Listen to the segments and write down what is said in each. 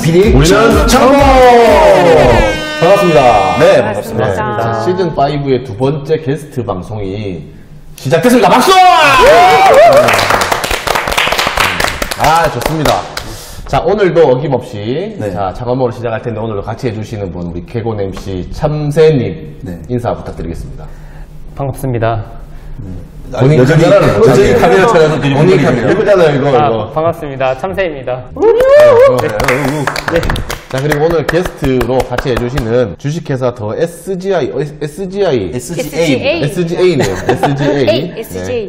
우리는 창업! 반갑습니다. 네, 반갑습니다. 네, 자, 시즌5의 두 번째 게스트 방송이 시작됐습니다. 박수! 좋습니다. 자, 오늘도 어김없이 네. 자, 창업모를 시작할 텐데 오늘도 같이 해주시는 분, 우리 개곤 MC 참새님 인사 부탁드리겠습니다. 반갑습니다. 본인 여전히 카메라 찾아서 본인 카메라. 이거잖아요, 이거. 반갑습니다. 참새입니다. 자, 그리고 오늘 게스트로 같이 해주시는 주식회사 더 SGA네요.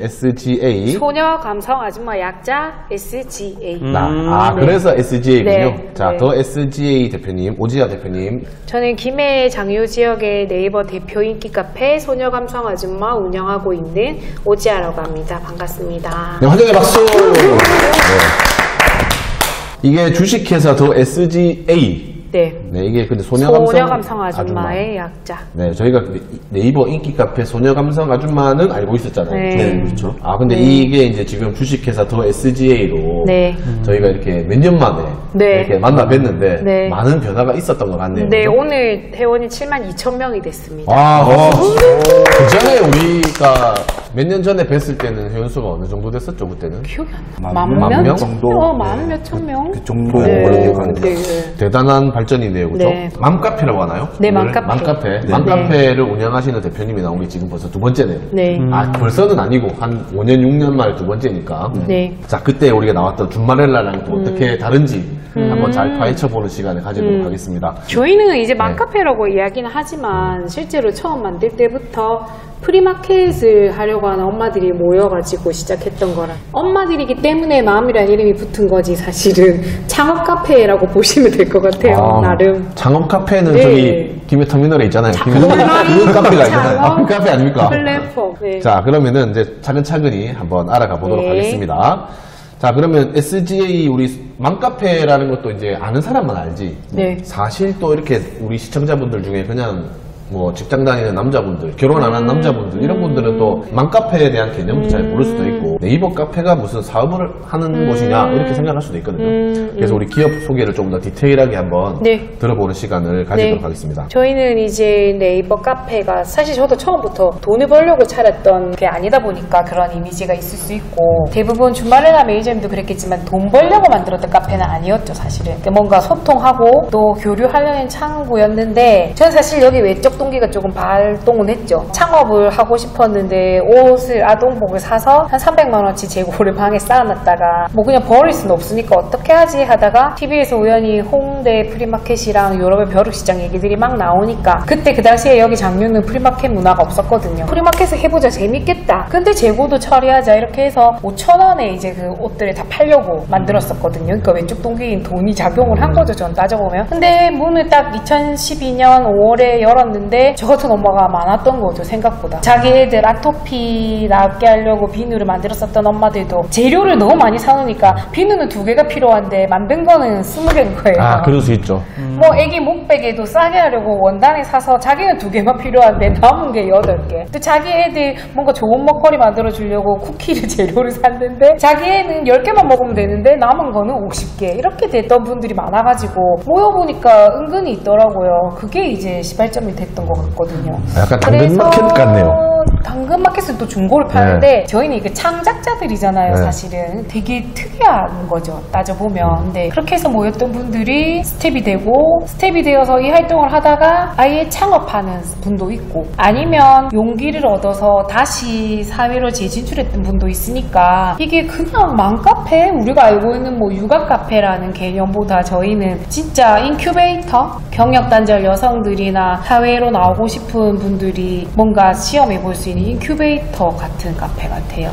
SGA. 소녀 감성 아줌마 약자 SGA. 그래서 SGA군요. 네, 자, 네. 더 SGA 대표님, 오지아 대표님. 저는 김해 장유 지역의 네이버 대표 인기 카페 소녀 감성 아줌마 운영하고 있는 오지아라고 합니다. 반갑습니다. 네, 환영의 박수! 네. 이게 주식회사 더 SGA. 네. 네, 이게 근데 소녀 감성 아줌마의 약자. 네, 저희가 네이버 인기 카페 소녀 감성 아줌마는 알고 있었잖아요. 네. 그렇죠. 근데 이게 이제 지금 주식회사 더 SGA로 네. 저희가 이렇게 몇 년 만에 네. 이렇게 만나 뵀는데 네. 많은 변화가 있었던 것 같네요. 네, 그죠? 오늘 회원이 72,000명이 됐습니다. 그 전에 우리가 몇 년 전에 뵀을 때는 회원수가 어느 정도 됐었죠, 그때는? 기억이 안 나. 만 명? 정도? 만 몇천 명? 그 정도의 네. 걸로 기억하는데. 네. 대단한 발전이네요, 그죠? 네. 맘카페라고 하나요? 네, 맘카페. 맘카페. 네. 맘카페를 운영하시는 대표님이 나온 게 지금 벌써 두 번째네요. 네. 벌써는 아니고 한 5년, 6년 만에 두 번째니까. 네. 자, 그때 우리가 나왔던 준마렐라랑 또 어떻게 다른지 한번 잘 파헤쳐보는 시간을 가지도록 하겠습니다. 저희는 이제 맘카페라고 이야기는 하지만 실제로 처음 만들 때부터 프리마켓을 하려고 하는 엄마들이 모여가지고 시작했던 거라 엄마들이기 때문에 마음이라는 이름이 붙은 거지 사실은 창업 카페라고 보시면 될 것 같아요. 나름 창업 카페는 네. 저기 김해 터미널에 있잖아요. 그 카페가 있잖아요. 그 카페 아닙니까? 플랫폼. 네. 자, 그러면은 이제 차근차근히 한번 알아가 보도록 네. 하겠습니다. 자, 그러면 SGA 우리 맘카페라는 것도 이제 아는 사람만 알지. 네. 사실 또 이렇게 우리 시청자분들 중에 그냥 뭐 직장 다니는 남자분들, 결혼 안 한 남자분들 이런 분들은 또 맘카페에 대한 개념도 잘 모를 수도 있고 네이버 카페가 무슨 사업을 하는 곳이냐 이렇게 생각할 수도 있거든요. 그래서 우리 기업 소개를 좀 더 디테일하게 한번 네. 들어보는 시간을 가지도록 네. 하겠습니다. 저희는 이제 네이버 카페가 사실 저도 처음부터 돈을 벌려고 차렸던 게 아니다 보니까 그런 이미지가 있을 수 있고 대부분 주말에나 매니저님도 그랬겠지만 돈 벌려고 만들었던 카페는 아니었죠 사실은. 뭔가 소통하고 또 교류하려는 창구였는데 저는 사실 여기 외적 동기가 조금 발동은 했죠. 창업을 하고 싶었는데 옷을 아동복을 사서 한 300만원치 재고를 방에 쌓아놨다가 뭐 그냥 버릴 수는 없으니까 어떻게 하지 하다가 TV에서 우연히 홍대 프리마켓이랑 유럽의 벼룩시장 얘기들이 막 나오니까 그때 그 당시에 여기 장류는 프리마켓 문화가 없었거든요. 프리마켓을 해보자 재밌겠다. 근데 재고도 처리하자 이렇게 해서 5,000원에 이제 그 옷들을 다 팔려고 만들었었거든요. 그러니까 왼쪽 동기인 돈이 작용을 한 거죠. 전 따져보면. 근데 문을 딱 2012년 5월에 열었는데 저 같은 엄마가 많았던 거죠. 생각보다. 자기 애들 아토피 낫게 하려고 비누를 만들었었던 엄마들도 재료를 너무 많이 사놓으니까 비누는 2개가 필요한데 만든 거는 20개인 거예요. 그럴 수 있죠. 뭐 애기 목베개도 싸게 하려고 원단에 사서 자기는 2개만 필요한데 남은 게 8개. 또 자기 애들 뭔가 좋은 먹거리 만들어 주려고 쿠키를 재료를 샀는데 자기 애는 10개만 먹으면 되는데 남은 거는 50개. 이렇게 됐던 분들이 많아가지고 모여보니까 은근히 있더라고요. 그게 이제 시발점이 됐던 것 같거든요. 약간 당근마켓 같네요. 당근마켓은 또 중고를 파는데 저희는 이게 창작자들이잖아요. 네. 사실은 되게 특이한 거죠. 따져보면. 근데 그렇게 해서 모였던 분들이 스텝이 되어서 이 활동을 하다가 아예 창업하는 분도 있고 아니면 용기를 얻어서 다시 사회로 재진출했던 분도 있으니까 이게 그냥 맘카페? 우리가 알고 있는 뭐 육아카페라는 개념보다 저희는 진짜 인큐베이터? 경력단절 여성들이나 사회로 나오고 싶은 분들이 뭔가 시험해볼 수 있는 인큐베이터 같은 카페 같아요.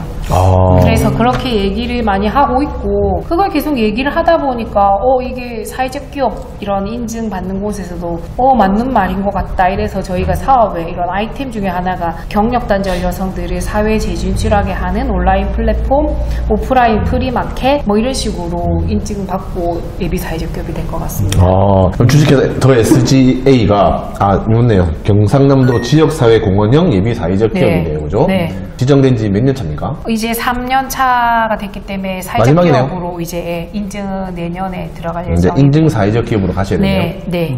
그래서 그렇게 얘기를 많이 하고 있고 그걸 계속 얘기를 하다 보니까 이게 사회적 기업 이런 인증받는 곳에서도 맞는 말인 것 같다. 이래서 저희가 사업의 이런 아이템 중에 하나가 경력단절 여성들을 사회에 재진출하게 하는 온라인 플랫폼, 오프라인 프리마켓 뭐 이런 식으로 인증받고 예비 사회적 기업이 된 것 같습니다. 그럼 주식회사 더 SGA가 좋네요. 경상남도 지역사회 공헌형 예비 사회적 기업이네요, 그죠? 네. 지정된 지 몇 년 차입니까? 이제 3년 차가 됐기 때문에 사회적 마지막이네요. 기업으로 이제 인증 내년에 들어갈 이제 예정입니다. 인증 사회적 기업으로 가셔야 되네요. 네, 네.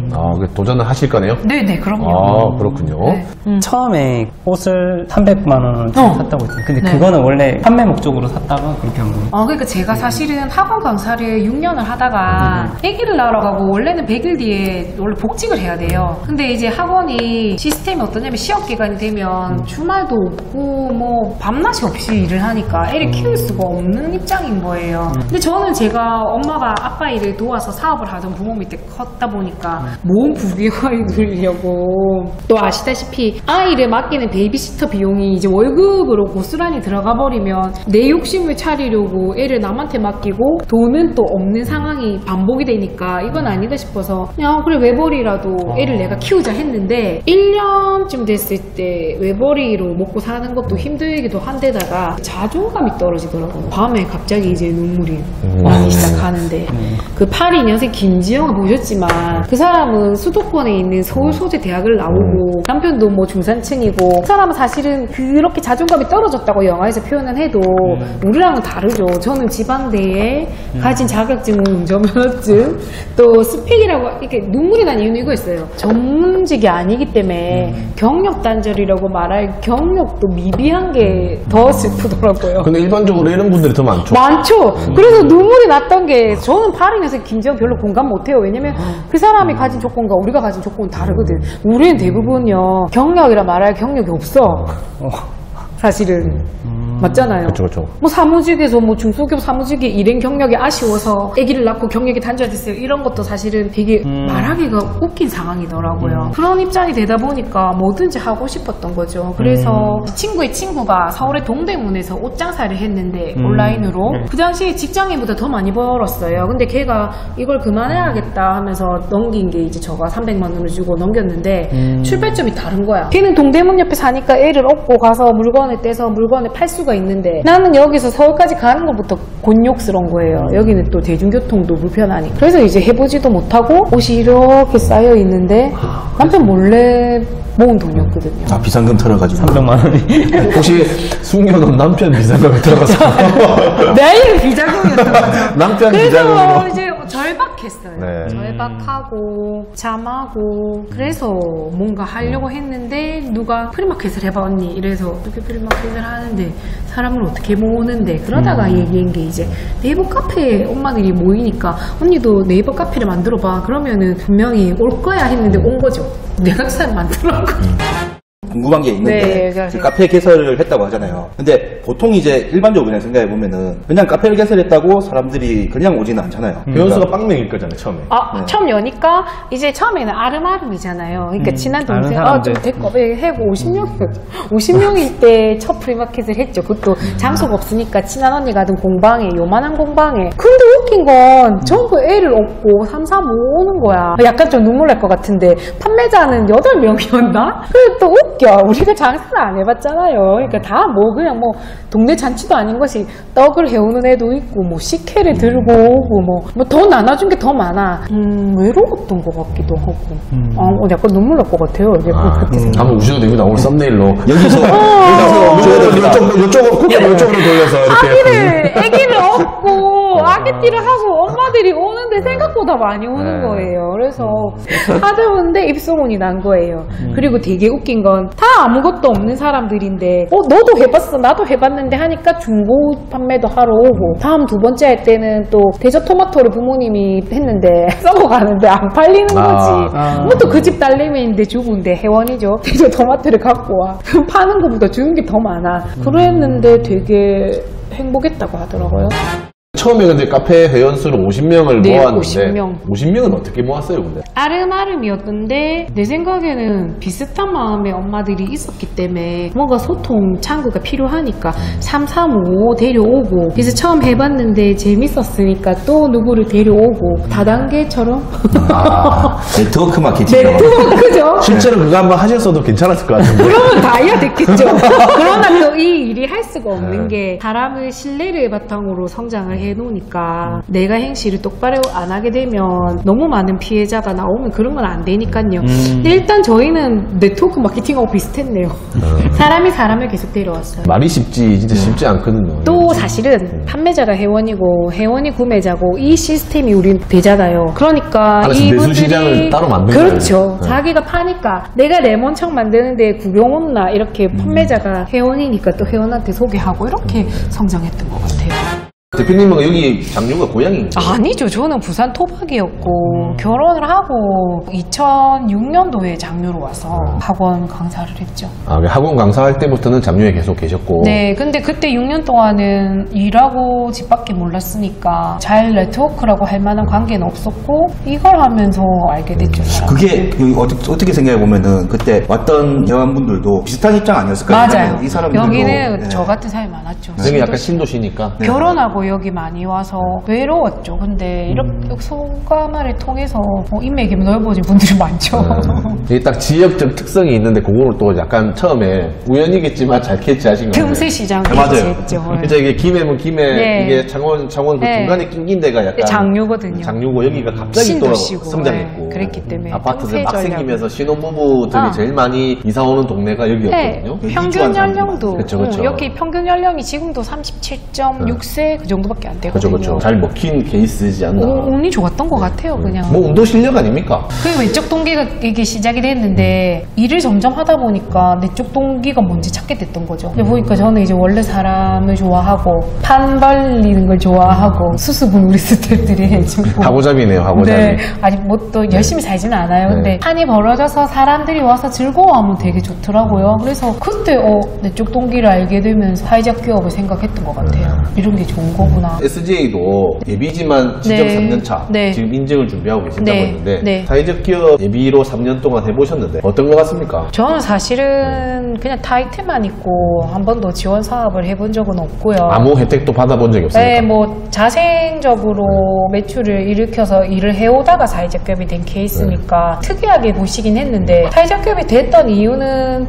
도전을 하실 거네요? 네, 그럼요. 아, 그렇군요. 네. 처음에 옷을 300만 원을 샀다고 했잖아요. 근데 네. 그거는 원래 판매 목적으로 샀다가 그렇게 한 거예요. 그러니까 제가 사실은 학원 강사를 6년을 하다가 아기를 낳으러 가고 원래는 100일 뒤에 원래 복직을 해야 돼요. 근데 이제 학원이 시스템이 어떠냐면 시험 기간이 되면 주말도 없고 뭐 밤낮이 없이 일을 하니까 애를 키울 수가 없는 입장인 거예요. 근데 저는 제가 엄마가 아빠 일을 도와서 사업을 하던 부모 밑에 컸다 보니까 모은 부귀영화를 누리려고 또 아시다시피 아이를 맡기는 베이비시터 비용이 이제 월급으로 고스란히 들어가 버리면 내 욕심을 차리려고 애를 남한테 맡기고 돈은 또 없는 상황이 반복이 되니까 이건 아니다 싶어서 그냥 그래 외벌이라도 애를 내가 키우자 했는데 1년쯤 됐을 때 외벌이로 먹고 사는 것도 힘들기도 한데다가 자존감이 떨어지더라고요. 밤에 갑자기 이제 눈물이 나기 시작하는데 그 82년생 김지영을 보셨지만 그 사람은 수도권에 있는 서울 소재 대학을 나오고 남편도 뭐 중산층이고 그 사람은 사실은 그렇게 자존감이 떨어졌다고 영화에서 표현은 해도 우리랑은 다르죠. 저는 지방대에 가진 자격증은 운전면허증 또 스펙이라고 이렇게 눈물이 난 이유는 이거였어요. 전문직이 아니기 때문에 경력 단절이라고 말할 경력도 미비한 게 더 슬프더라고요. 근데 일반적으로 이런 분들이 더 많죠. 많죠. 그래서 눈물이 났던 게 저는 82년생 김지영 별로 공감 못해요. 왜냐면 그 사람이 가진 조건과 우리가 가진 조건은 다르거든. 우리는 대부분요 경력이라 말할 경력이 없어. 사실은 맞잖아요. 그렇죠. 뭐 사무직에서 뭐 중소기업 사무직에 일행 경력이 아쉬워서 아기를 낳고 경력이 단절됐어요. 이런 것도 사실은 되게 말하기가 웃긴 상황이더라고요. 그런 입장이 되다 보니까 뭐든지 하고 싶었던 거죠. 그래서 친구의 친구가 서울의 동대문에서 옷 장사를 했는데 온라인으로 그 당시에 직장인보다 더 많이 벌었어요. 근데 걔가 이걸 그만해야겠다 하면서 넘긴 게 이제 저가 300만 원을 주고 넘겼는데 출발점이 다른 거야. 걔는 동대문 옆에 사니까 애를 업고 가서 물건을 떼서 물건을 팔 수가 있는데 나는 여기서 서울까지 가는 것부터 곤욕스러운 거예요. 여기는 또 대중교통도 불편하니. 그래서 이제 해보지도 못하고 옷이 이렇게 쌓여 있는데 남편 몰래 모은 돈이었거든요. 아, 비상금 털어가지고. 300만 원이. 혹시 숙녀는 남편 비상금에 들어가서 내일 비자금이었던 거죠. 남편 그래서 비자금으로 이제 절박했어요. 네. 절박하고 잠하고 그래서 뭔가 하려고 했는데 누가 프리마켓을 해봐 언니 이래서 어떻게 프리마켓을 하는데 사람을 어떻게 모으는데 그러다가 얘기한 게 이제 네이버 카페에 엄마들이 모이니까 언니도 네이버 카페를 만들어봐 그러면은 분명히 올 거야 했는데 온 거죠. 내가 그 사람 만들어고 궁금한 게 있는데 네, 얘기하세요. 카페 개설을 했다고 하잖아요. 근데 보통 이제 일반적으로 그냥 생각해 보면은 그냥 카페를 개설했다고 사람들이 그냥 오지는 않잖아요. 배원수가 빵명일 거잖아요 처음에. 네. 처음 여니까 이제 처음에는 아름아름이잖아요. 그러니까 친한 아는 동생 사람들. 좀 데리고 해고 50명일 때 첫 프리마켓을 했죠. 그것도 장소가 없으니까 친한 언니가 하던 공방에 요만한 공방에. 근데 웃긴 건 전부 애를 업고 3, 4 모으는 거야. 약간 좀 눈물 날 것 같은데 판매자는 8명이었나? 그래 또 웃겨. 우리가 장사를 안 해봤잖아요. 그러니까 다 뭐 그냥 뭐 동네 잔치도 아닌 것이 떡을 해오는 애도 있고 뭐 식혜를 들고 오고 뭐 더 나눠준 게 더 많아. 외로웠던 것 같기도 하고. 약간 눈물 날 것 같아요. 이제 그렇게 생각. 한번 우셔도 됩니다. 오늘 썸네일로 여기서 이쪽으로 돌려서 이렇게 아기를 업고 아기띠를 하고 엄마들이 오는데 생각보다 많이 오는 거예요. 그래서 하다 보는데 입소문이 난 거예요. 그리고 되게 웃긴 건 다 아무것도 없는 사람들인데 너도 해봤어 나도 해봤는데 하니까 중고 판매도 하러 오고 다음 두 번째 할 때는 또 대저 토마토를 부모님이 했는데 썩어가는데 안 팔리는 거지. 뭐 또 그 집 딸내미인데 주부인데 회원이죠. 대저 토마토를 갖고 와. 파는 것보다 주는 게 더 많아. 그랬는데 되게 행복했다고 하더라고요. 처음에 근데 카페 회원수를 50명을 네, 모았는데 50명. 50명은 어떻게 모았어요 근데? 아름아름이었던데 내 생각에는 비슷한 마음의 엄마들이 있었기 때문에 뭔가 소통 창구가 필요하니까 3, 3, 5 데려오고 그래서 처음 해봤는데 재밌었으니까 또 누구를 데려오고 다단계처럼 네트워크 마케팅. 네트워크죠. 실제로 그거 한번 하셨어도 괜찮았을 것 같은데. 그러면 다이아 됐겠죠. 그러나 또 이 일이 할 수가 없는 게 사람을 신뢰를 바탕으로 성장을 해놓으니까 내가 행실을 똑바로 안 하게 되면 너무 많은 피해자가 나오면 그런 건 안 되니까요. 근데 일단 저희는 네트워크 마케팅하고 비슷했네요. 사람이 사람을 계속 데려왔어요. 말이 쉽지 진짜 쉽지 않거든요. 또 사실은 판매자가 회원이고 회원이 구매자고 이 시스템이 우린 되잖아요. 그러니까 알았어, 매수 시장을 따로 만든 그렇죠. 거예요. 네. 자기가 파니까 내가 레몬청 만드는데 구경 온나 이렇게 판매자가 회원이니까 또 회원한테 소개하고 이렇게 성장했던 것 같아요. 대표님은 여기 장류가 고향인가요? 아니죠. 저는 부산 토박이었고 결혼을 하고 2006년도에 장류로 와서 학원 강사를 했죠. 아, 학원 강사할 때부터는 장류에 계속 계셨고. 네, 근데 그때 6년 동안은 일하고 집 밖에 몰랐으니까 잘 네트워크라고 할 만한 관계는 없었고 이걸 하면서 알게 됐죠. 그게 어떻게 생각해 보면은 그때 왔던 회원분들도 비슷한 입장 아니었을까요? 맞아요. 이 사람들도 여기는 네. 저 같은 사람이 많았죠. 여기 약간 신도시니까. 결혼하고 여기 많이 와서 외로웠죠. 근데 이렇게 소감을 통해서 인맥이 넓어진 분들이 많죠. 이게 딱 지역적 특성이 있는데 그거를 또 약간 처음에 우연이겠지만 잘 캐치하신 거예요. 틈새 시장 네, 맞아요. 개최했죠. 진짜 이게 김해면 김해, 네. 이게 창원 그 네. 중간에 낑긴 데가 약간 장류거든요. 장류고 여기가 갑자기 또 신도시고, 성장했고. 네, 그랬기 때문에 아파트들 막 틈새 생기면서 신혼부부들이 아. 제일 많이 이사 오는 동네가 네, 여기였거든요. 평균 이주한 연령도 그쵸, 그쵸. 여기 평균 연령이 지금도 37.6세 그 정도밖에 안 되거든요. 그렇죠. 잘 먹힌 케이스지 않나. 운이 좋았던 것 같아요, 그냥. 뭐 운도 실력 아닙니까? 그 왼쪽 동기가 이게 시작이 됐는데 일을 점점 하다 보니까 내 쪽 동기가 뭔지 찾게 됐던 거죠. 근데 보니까 저는 이제 원래 사람을 좋아하고 판 벌리는 걸 좋아하고 수습은 우리 스태프들이 해주고 하고잡이네요, 하고잡이. 네, 아니 뭐 또 열심히 살지는 않아요. 네. 근데 판이 벌어져서 사람들이 와서 즐거워하면 되게 좋더라고요. 그래서 그때 내 쪽 동기를 알게 되면서 사회적 기업을 생각했던 것 같아요. 이런 게 좋은 거구나. SJ도 예비지만 지정 네. 3년차 네. 지금 인증을 준비하고 계신다고 네. 했는데 네. 사회적 기업 예비로 3년 동안 해보셨는데 어떤 것 같습니까? 저는 사실은 그냥 타이틀만 있고 한 번도 지원 사업을 해본 적은 없고요. 아무 혜택도 받아본 적이 없습니까? 네, 뭐 자생적으로 매출을 일으켜서 일을 해오다가 사회적 기업이 된 케이스니까 특이하게 보시긴 했는데 사회적 기업이 됐던 이유는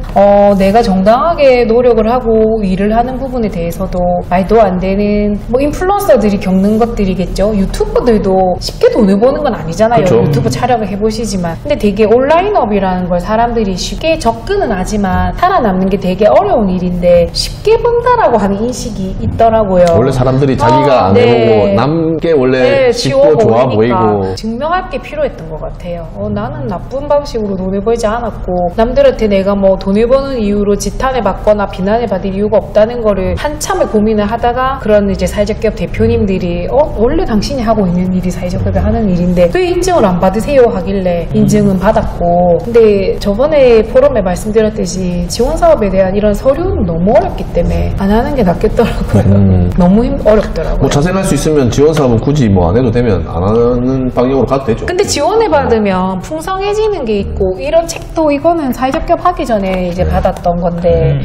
내가 정당하게 노력을 하고 일을 하는 부분에 대해서도 말도 안 되는 뭐 인플루언서들이 겪는 것들이겠죠. 유튜버들도 쉽게 돈을 버는 건 아니잖아요. 그쵸. 유튜브 촬영을 해보시지만 근데 되게 온라인업이라는 걸 사람들이 쉽게 접근은 하지만 살아남는 게 되게 어려운 일인데 쉽게 번다라고 하는 인식이 있더라고요. 원래 사람들이 자기가 안 해보고 남게 원래 쉽고 좋아 보이고 증명할 게 필요했던 것 같아요. 나는 나쁜 방식으로 돈을 벌지 않았고 남들한테 내가 뭐 돈을 버는 이유로 지탄을 받거나 비난을 받을 이유가 없다는 거를 한참을 고민을 하다가 그런 이제 사회적 기업 대표님들이 원래 당신이 하고 있는 일이 사회적 기업이 하는 일인데 왜 인증을 안 받으세요 하길래 인증은 받았고 근데 저번에 포럼에 말씀드렸듯이 지원 사업에 대한 이런 서류는 너무 어렵기 때문에 안 하는 게 낫겠더라고요. 너무 어렵더라고요. 뭐 자생할 수 있으면 지원 사업은 굳이 뭐 안 해도 되면 안 하는 방향으로 가도 되죠. 근데 지원을 받으면 풍성해지는 게 있고 이런 책도 이거는 사회적 기업 하기 전에 이제 받았던 건데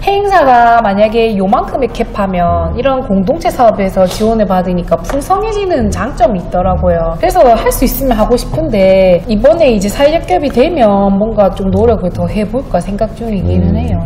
행사가 만약에 요만큼의 캡하면 이런 공동체 사업에서 지원을 받으니까 풍성해지는 장점이 있더라고요. 그래서 할 수 있으면 하고 싶은데 이번에 이제 사회적 기업이 되면 뭔가 좀 노력을 더 해볼까 생각 중이기는 해요.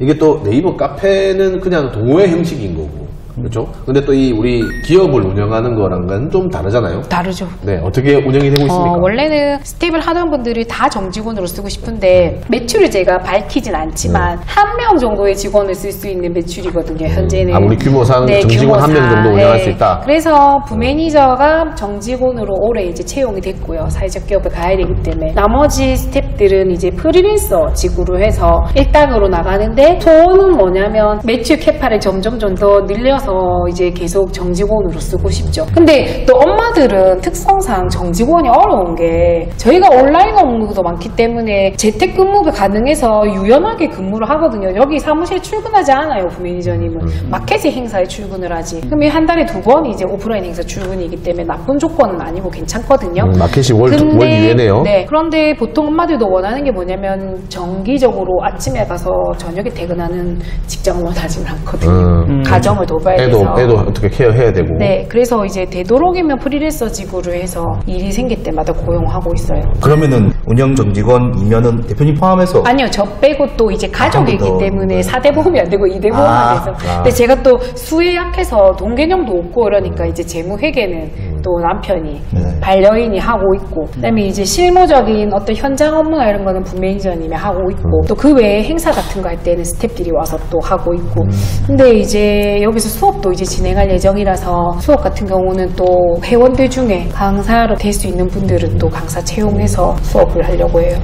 이게 또 네이버 카페는 그냥 동호회 형식인 거고 그렇죠? 근데 또 이 우리 기업을 운영하는 거랑은 좀 다르잖아요. 다르죠. 네, 어떻게 운영이 되고 있습니까? 원래는 스텝을 하던 분들이 다 정직원으로 쓰고 싶은데 매출을 제가 밝히진 않지만 한 명 정도의 직원을 쓸 수 있는 매출이거든요. 현재는. 아무리 규모상 정직원 한 명 정도 운영할 수 있다. 그래서 부매니저가 정직원으로 올해 이제 채용이 됐고요. 사회적 기업을 가야 되기 때문에 나머지 스텝들은 이제 프리랜서 직으로 해서 일당으로 나가는데 소원은 뭐냐면 매출 캐파를 점점 더 늘려서 이제 계속 정직원으로 쓰고 싶죠. 근데 또 엄마들은 특성상 정직원이 어려운 게 저희가 온라인 업무도 많기 때문에 재택근무가 가능해서 유연하게 근무를 하거든요. 여기 사무실에 출근하지 않아요, 부매니저님은. 마켓에 행사에 출근을 하지. 그러면 한 달에 2번 이제 오프라인 행사 출근이기 때문에 나쁜 조건은 아니고 괜찮거든요. 마켓이 월 유예네요. 네. 그런데 보통 엄마들도 원하는 게 뭐냐면 정기적으로 아침에 가서 저녁에 퇴근하는 직장을 원하지는 않거든요. 가정을 돌봐야 가야 돼서. 애도 어떻게 케어해야 되고. 네, 그래서 이제 되도록이면 프리랜서직으로 해서 일이 생길 때마다 고용하고 있어요. 그러면은 운영 정직원이면은 대표님 포함해서 아니요, 저 빼고 또 이제 가족이기 더, 때문에 네. 4대 보험이 안 되고 2대 보험만 돼서. 근데 제가 또 수에 약해서 돈 개념도 없고 그러니까 이제 재무회계는 또 남편이 반려인이 하고 있고, 그다음에 이제 실무적인 어떤 현장 업무나 이런 거는 부매니저님이 하고 있고, 또 그 외에 행사 같은 거 할 때는 스태프들이 와서 또 하고 있고. 근데 이제 여기서 수업도 이제 진행할 예정이라서 수업 같은 경우는 또 회원들 중에 강사로 될 수 있는 분들은 또 강사 채용해서 수업을 하려고 해요.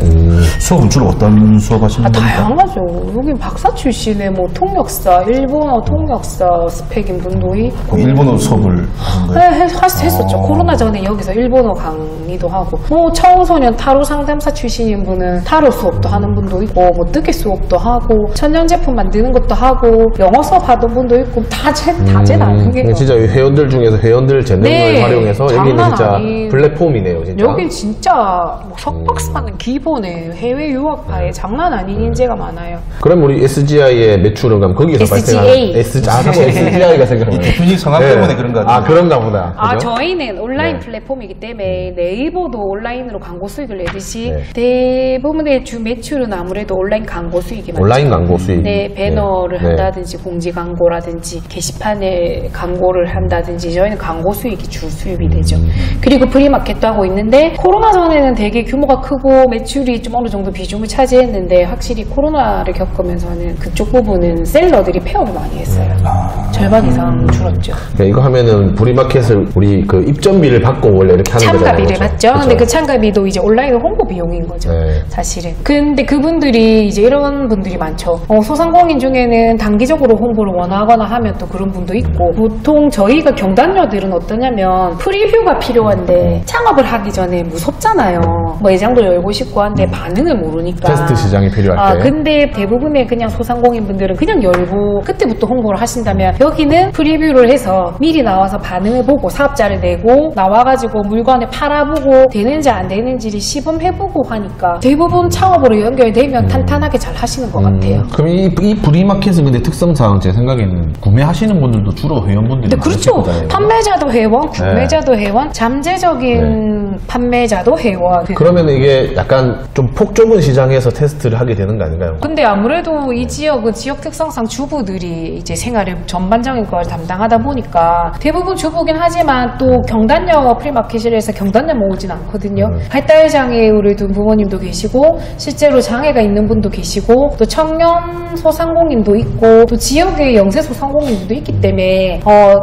수업은 주로 어떤 수업 하시는 겁니까? 다양하죠. 여기 박사 출신의 뭐 통역사, 일본어 통역사 스펙인 분도 있고. 일본어 수업을 하신 거예요? 네, 했었죠. 코로나 전에 여기서 일본어 강의도 하고, 뭐 청소년 타로 상담사 출신인 분은 타로 수업도 하는 분도 있고, 뭐 뜨개 수업도 하고, 천연 제품 만드는 것도 하고, 영어 수업 하던 분도 있고, 다재다능해요. 진짜 회원들 중에서 회원들 재능을 네, 활용해서 여기는 장난 진짜 아닌. 플랫폼이네요, 진짜. 여긴 진짜 뭐 석박사는 기본에 해외 유학파에 장난 아닌 인재가 많아요. 그럼 우리 SGI의 매출은 그럼 거기서 SGA. 발생하는 자꾸 SGI가 생각나요. 대표님 성함 때문에 그런 거 아, 같아요. 그런가 보다. 아, 그죠? 저희는 온라인 네. 플랫폼이기 때문에 네이버도 온라인으로 광고 수익을 내듯이 네. 대부분의 주 매출은 아무래도 온라인 광고 수익이 많죠. 온라인 광고 수익. 네, 배너를 네. 한다든지 공지 광고라든지 게시판에 광고를 한다든지 저희는 광고 수익이 주 수입이 되죠. 그리고 프리마켓도 하고 있는데 코로나 전에는 되게 규모가 크고 매출이 좀 어느 정도 비중을 차지했는데 확실히 코로나를 겪으면서는 그쪽 부분은 셀러들이 폐업을 많이 했어요. 절반 이상 줄었죠. 그러니까 이거 하면은 프리마켓을 우리 그 입점비를 받고 원래 이렇게 하는 거잖아요. 참가비를 그렇죠? 받죠. 근데 그렇죠. 그 참가비도 이제 온라인 홍보 비용인 거죠. 네. 사실은. 근데 그분들이 이제 이런 분들이 많죠. 소상공인 중에는 단기적으로 홍보를 원하거나 하면 또 그런 분도 있고, 보통 저희가 경단녀들은 어떠냐면 프리뷰가 필요한데 창업을 하기 전에 무섭잖아요. 뭐 매장도 열고 싶고 한데 반응을 모르니까. 테스트 시장이 필요할 때. 근데 대부분의 그냥 소상공인 분들은 그냥 열고 그때부터 홍보를 하신다면 여기는 프리뷰를 해서 미리 나와서 반응을 보고 사업자를 내고 나와가지고 물건을 팔아보고 되는지 안 되는지를 시범해보고 하니까 대부분 창업으로 연결되면 탄탄하게 잘 하시는 것 같아요. 그럼 이 프리마켓은 근데 특성상 제 생각에는 구매하시는 분들도 주로 회원분들이 네, 그렇죠. 많으실 거잖아요. 판매자도 회원, 구매자도 회원, 잠재적인 판매자도 회원. 그러면 이게 약간 좀 폭 좁은 시장에서 테스트를 하게 되는 거 아닌가요? 근데 아무래도 이 지역은 지역 특성상 주부들이 이제 생활을 전반적인 걸 담당하다 보니까 대부분 주부긴 하지만 또 경단녀 프리마켓이라서 경단녀 모으진 않거든요. 발달장애를 둔 부모님도 계시고 실제로 장애가 있는 분도 계시고 또 청년 소상공인도 있고 또 지역의 영세 소상공인도 있기 때문에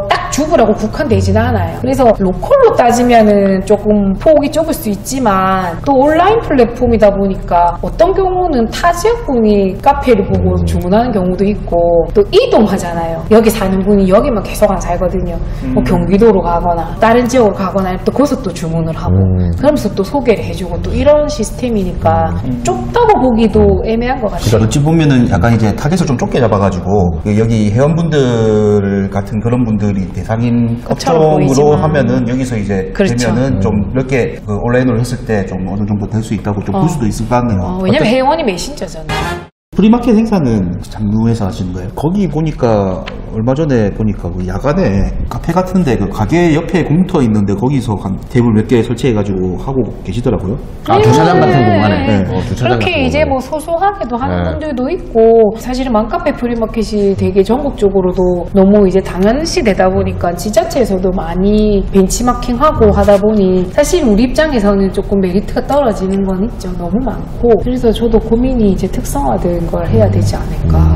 딱 주부라고 국한되지는 않아요. 그래서 로컬로 따지면은 조금 폭이 좁을 수 있지만 또 온라인 플랫폼이다 보니까 어떤 경우는 타 지역분이 카페를 보고 주문하는 경우도 있고 또 이동하잖아요. 여기 사는 분이 여기만 계속 안 살거든요. 뭐 경기도로 가거나 다른 지역으로 가거나 또 거기서 또 주문을 하고 그러면서 또 소개를 해주고 또 이런 시스템이니까 좁다고 보기도 애매한 것 같아요. 그러니까 어찌 보면은 약간 이제 타겟을 좀 좁게 잡아가지고 여기 회원분들 같은 그런 분들이 대상인 것처럼 업종으로 보이지만. 하면은 여기서 이제 그렇죠. 되면은 좀 넓게 그 온라인으로 했을 때 좀 어느 정도 될 수 있다고 좀 볼 수도 있을 것 같네요. 왜냐면 회원이 메신저잖아요. 프리마켓 행사는 장르에서 하시는 거예요? 거기 보니까 얼마 전에 보니까 그 야간에 카페 같은데 그 가게 옆에 공터 있는데 거기서 한 테이블 몇 개 설치해가지고 하고 계시더라고요. 아, 주차장 같은 공간에. 네. 주차장 그렇게 같은 이제 공간에. 뭐 소소하게도 하는 네. 분들도 있고 사실은 맘카페 프리마켓이 되게 전국적으로도 너무 이제 당연시 되다 보니까 지자체에서도 많이 벤치마킹하고 하다 보니 사실 우리 입장에서는 조금 메리트가 떨어지는 건 있죠. 너무 많고 그래서 저도 고민이 이제 특성화된 걸 해야 되지 않을까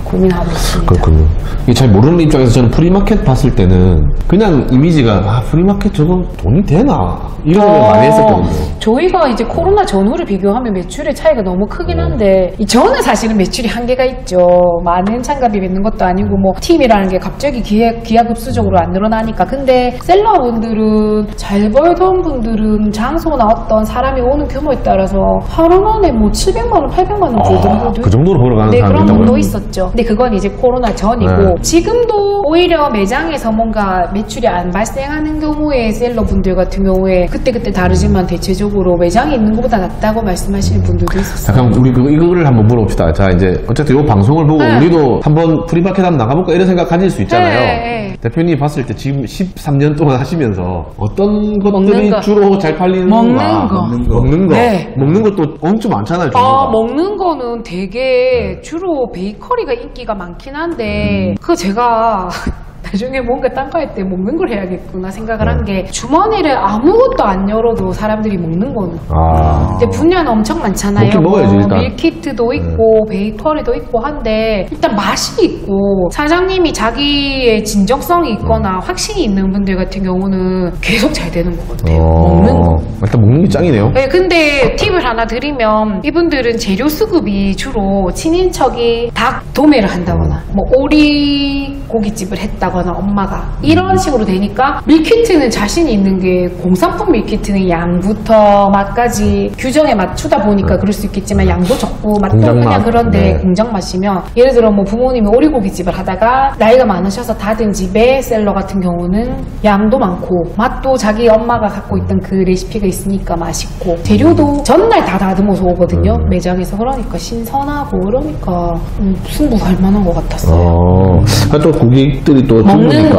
고민하고 있습니다. 그렇군요. 이게 잘 모르는 입장에서 저는 프리마켓 봤을 때는 그냥 이미지가 프리마켓 저거 돈이 되나? 이런 생각 많이 했었거든요. 저희가 이제 코로나 전후를 비교하면 매출의 차이가 너무 크긴 한데 저는 사실은 매출이 한계가 있죠. 많은 참가비 맺는 것도 아니고 뭐 팀이라는 게 갑자기 기하급수적으로 안 늘어나니까. 근데 셀러분들은 잘 벌던 분들은 장소나 어떤 사람이 오는 규모에 따라서 하루 만에 뭐 700만 원, 800만 원 벌던 분들 그 정도로 벌어가는 네, 사람이 그런 있다고요? 분도 있었죠. 근데 그건 이제 코로나 전이고 네. 지금도 오히려 매장에서 뭔가 매출이 안 발생하는 경우에 셀러분들 같은 경우에 그때그때 다르지만 대체적으로 매장에 있는 것보다 낫다고 말씀하시는 분들도 있었어요. 잠깐 우리 이거를 한번 물어봅시다. 자, 이제 어쨌든 이 방송을 보고 네. 우리도 한번 프리마켓 한번 나가볼까 이런 생각 가질 수 있잖아요. 네. 대표님이 봤을 때 지금 13년 동안 하시면서 어떤 먹는 것들이 거. 주로 잘 팔리는 먹는 건가? 거. 먹는 거. 네. 먹는 것도 엄청 많잖아요. 종류가. 먹는 거는 되게 주로 베이커리가 인기가 많긴 한데 그거 제가 나중에 뭔가 딴 거 할 때 먹는 걸 해야겠구나 생각을 한 게 주머니를 아무것도 안 열어도 사람들이 먹는 거는 근데 분야는 엄청 많잖아요. 먹긴 먹어야지, 일단. 밀키트도 있고 베이커리도 있고 한데 일단 맛이 있고 사장님이 자기의 진정성이 있거나 확신이 있는 분들 같은 경우는 계속 잘 되는 것 같아요. 먹는 거. 일단 먹는 게 짱이네요. 네, 근데 팁을 하나 드리면 이분들은 재료 수급이 주로 친인척이 닭 도매를 한다거나 뭐 오리 고깃집을 했다거나 엄마가 이런 식으로 되니까 밀키트는 자신이 있는 게 공산품 밀키트는 양부터 맛까지 규정에 맞추다 보니까 그럴 수 있겠지만 양도 적고 맛도 공장 그냥 맛. 그런데 네. 공장 맛이면 예를 들어 뭐 부모님이 오리고기집을 하다가 나이가 많으셔서 닫은 집의 셀러 같은 경우는 양도 많고 맛도 자기 엄마가 갖고 있던 그 레시피가 있으니까 맛있고 재료도 전날 다 다듬어서 오거든요. 매장에서. 그러니까 신선하고 그러니까 승부할 만한 것 같았어요. 또 고객들이 또 먹는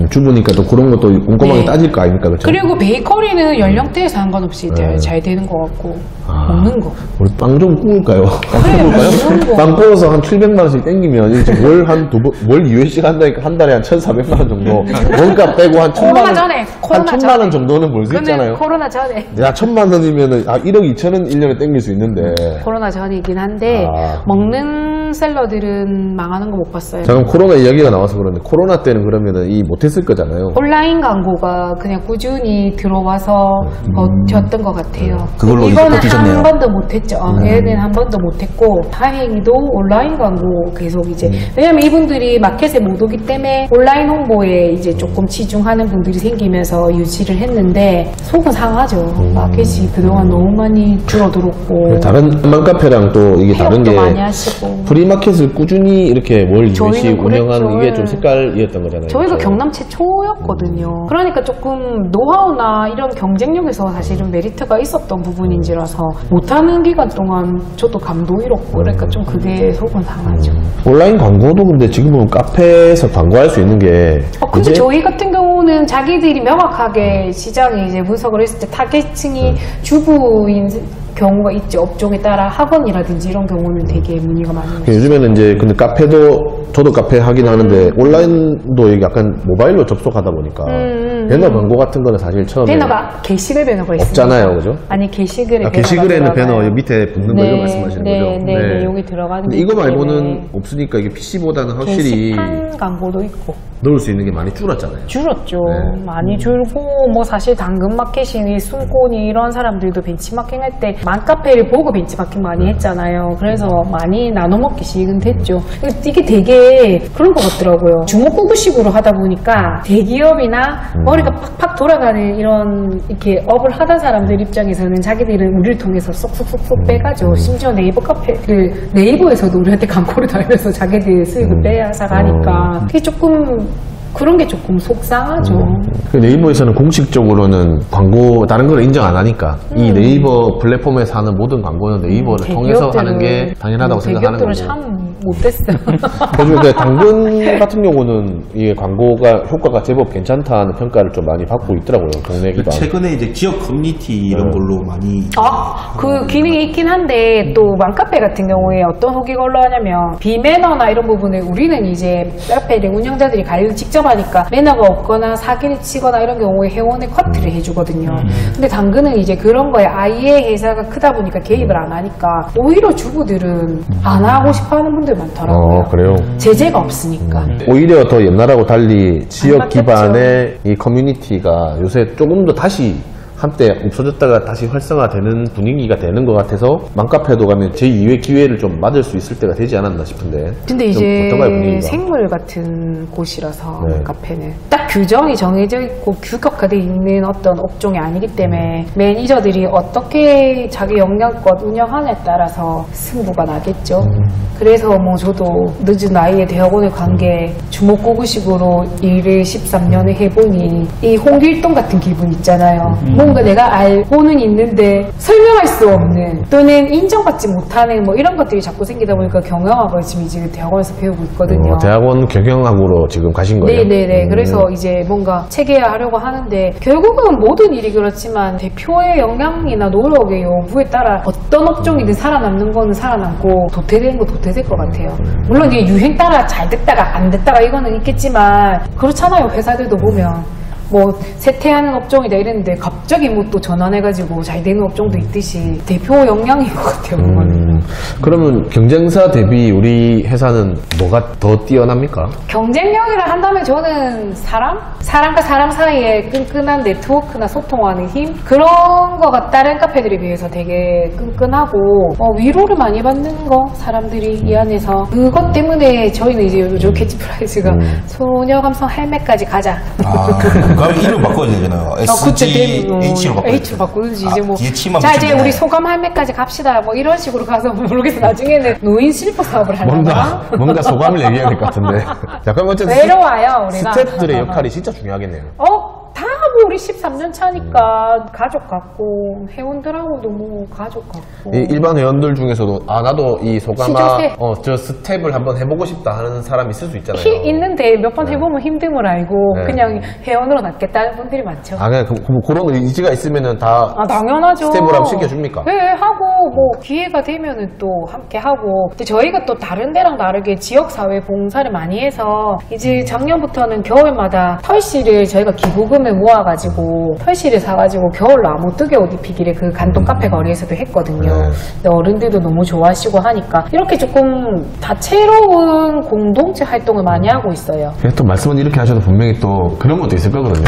주부니까 또 그런 것도 꼼꼼하게 네. 따질 거 아닙니까? 그렇죠? 그리고 베이커리는 연령대에 상관없이 잘 되는 것 같고 먹는 거. 우리 빵 좀 구울까요? 먹는 거. 빵 구워서 한 700만 원씩 땡기면 이제 월 2회씩 한다니까 한 달에 한 1,400만 원 정도 원가 빼고 한 1,000만 원 코로나 전에, 한 1,000만 원 정도는 벌 수 있잖아요. 코로나 전에. 야 1,000만 원이면은 1억 2천은 1년에 땡길 수 있는데. 코로나 전이긴 한데 먹는 셀러들은 망하는 거 못 봤어요. 잠깐 코로나 이야기가 나와서 그런데 코로나 때는 그러면은 이 못했을 거잖아요. 온라인 광고가 그냥 꾸준히 들어와서 버텼던 것 같아요. 그걸로 이제 이거는 버티셨네요. 한 번도 못했죠. 얘는 한 번도 못했고 다행히도 온라인 광고 계속 이제 왜냐면 이분들이 마켓에 못 오기 때문에 온라인 홍보에 이제 조금 치중하는 분들이 생기면서 유지를 했는데 속은 상하죠. 마켓이 그동안 너무 많이 줄어들었고 다른 맘카페랑 또 이게 다른 게 폐업도 많이 하시고 프리마켓을 꾸준히 이렇게 월 2회씩 저희는 운영하는 그랬죠. 이게 좀 색깔이었던 거잖아요. 저희가 그렇죠? 경남 최초였거든요. 그러니까 조금 노하우나 이런 경쟁력에서 사실은 메리트가 있었던 부분인지라서 못하는 기간 동안 저도 감도 잃었고 그러니까 좀 그게 속은 상하죠. 온라인 광고도 근데 지금 보면 카페에서 광고할 수 있는 게 근데 이제 저희 같은 경우는 자기들이 명확하게 시장에 이제 분석을 했을 때 타겟층이 주부인 경우가 있죠. 업종에 따라 학원이라든지 이런 경우는 되게 문의가 많이 오죠. 요즘에는 이제 근데 카페도 저도 카페 하긴 하는데 온라인도 이게 약간 모바일로 접속하다 보니까 배너 광고 같은 거는 사실 처음에 배너가 게시글 배너가 있습니다. 없잖아요, 그죠? 아니 게시글에 게시글에는 배너 여기 밑에 붙는 거 이런 말씀하시는 거죠? 네, 여기 들어가는 근데 게 이거 있기 말고는 때문에. 없으니까 이게 PC보다는 확실히 게시판 광고도 있고 넣을 수 있는 게 많이 줄었잖아요. 줄었죠. 네. 많이 줄고 뭐 사실 당근마켓이니 숨고니 이런 사람들도 벤치마킹 할 때 맘카페를 보고 벤치마킹 많이 했잖아요. 그래서 많이 나눠먹기식은 됐죠. 이게 되게 그런 것 같더라고요. 주먹구구식으로 하다 보니까 대기업이나 머리가 팍팍 돌아가는 이런 이렇게 업을 하던 사람들 입장에서는 자기들은 우리를 통해서 쏙쏙쏙쏙 빼가죠. 심지어 네이버 카페를 네이버에서도 우리한테 광고를 달면서 자기들 수익을 빼앗아 가니까 그게 조금 그런 게 조금 속상하죠. 그 네이버에서는 공식적으로는 광고 다른 걸 인정 안 하니까 이 네이버 플랫폼에서 하는 모든 광고는 네이버를 통해서 하는 게 당연하다고 생각하는 거고. 대기업들은 참 못됐어요. 그래서 당근 같은 경우는 이게 광고가 효과가 제법 괜찮다는 평가를 좀 많이 받고 있더라고요. 동네 기반. 최근에 이제 지역 커뮤니티 이런 걸로 많이 그 기능이 있긴 한데 또 맘카페 같은 경우에 어떤 후기 걸로 하냐면 비매너나 이런 부분을 우리는 이제 카페를 운영자들이 관리를 직접 하니까 매너가 없거나 사기를 치거나 이런 경우에 회원에 커트를 해주거든요. 근데 당근은 이제 그런 거에 아예 회사가 크다 보니까 개입을 안 하니까 오히려 주부들은 안 하고 싶어하는 분들 많더라고요. 그래요? 제재가 없으니까. 오히려 더 옛날하고 달리 지역 바뀌었죠. 기반의 이 커뮤니티가 요새 조금 더 다시 한때 없어졌다가 다시 활성화되는 분위기가 되는 것 같아서 맘카페도 가면 제2의 기회를 좀 맞을 수 있을 때가 되지 않았나 싶은데. 근데 좀 이제 어떤가요, 분위기가? 생물 같은 곳이라서 네. 카페는 딱 규정이 정해져 있고 규격화되어 있는 어떤 업종이 아니기 때문에 매니저들이 어떻게 자기 역량껏 운영하냐에 따라서 승부가 나겠죠. 그래서 뭐 저도 늦은 나이에 대학원을 간 게 주먹구구식으로 일을 13년을 해보니 이 홍길동 같은 기분 있잖아요. 뭔가 내가 알고는 있는데 설명할 수 없는 또는 인정받지 못하는 뭐 이런 것들이 자꾸 생기다 보니까 경영학을 지금 이제 대학원에서 배우고 있거든요. 대학원 경영학으로 지금 가신 거예요? 네네네. 그래서 이제 뭔가 체계화하려고 하는데 결국은 모든 일이 그렇지만 대표의 역량이나 노력의 여부에 따라 어떤 업종이든 살아남는 거는 살아남고 도태되는 거 도태될 것 같아요. 물론 이게 유행 따라 잘 됐다가 안 됐다가 이거는 있겠지만 그렇잖아요. 회사들도 보면 뭐 세태하는 업종이다 이랬는데 갑자기 뭐 또 전환해가지고 잘 되는 업종도 있듯이 대표 역량인 것 같아요. 그거는. 그러면 경쟁사 대비 우리 회사는 뭐가 더 뛰어납니까? 경쟁력이라 한다면 저는 사람과 사람 사이에 끈끈한 네트워크나 소통하는 힘 그런 거가 다른 카페들에 비해서 되게 끈끈하고 위로를 많이 받는 거 사람들이 이 안에서 그것 때문에 저희는 이제 요즘 캐치프라이즈가 소녀 감성 할매까지 가자. 그럼 이름 바꿔야 되잖아요. SGH로 바꿔야 H로 바꾸든지 이제 뭐 뒤에 치만 자 이제 붙이면 우리 소감 할매까지 갑시다 뭐 이런 식으로 가서 모르겠어 나중에는 노인 실버 사업을 하려나 뭔가 소감을 얘기해야 될 것 같은데. 약간 어쨌든 외로워요 우리가 스태프들의 역할이 진짜 중요하겠네요. 다 뭐 우리 13년 차니까 가족 같고 회원들하고도 뭐 가족 같고 일반 회원들 중에서도 나도 이 소감아 신조세. 저 스텝을 한번 해보고 싶다 하는 사람이 있을 수 있잖아요. 있는데 몇 번 해보면 힘듦을 알고 네. 그냥 회원으로 남겠다는 분들이 많죠. 그냥 그런 의지가 있으면은 다 당연하죠. 스텝으로 하면 시켜줍니까? 네, 하고 뭐 기회가 되면은 또 함께 하고. 근데 저희가 또 다른 데랑 다르게 지역 사회 봉사를 많이 해서 이제 작년부터는 겨울마다 털씨를 저희가 기부금을 모아가지고 털씨를 사가지고 겨울 나무 뜨개 옷 입히기를 그 간동 카페 거리에서도 했거든요. 네. 근데 어른들도 너무 좋아하시고 하니까 이렇게 조금 다채로운 공동체 활동을 많이 하고 있어요. 또 말씀은 이렇게 하셔도 분명히 또 그런 것도 있을 거거든요.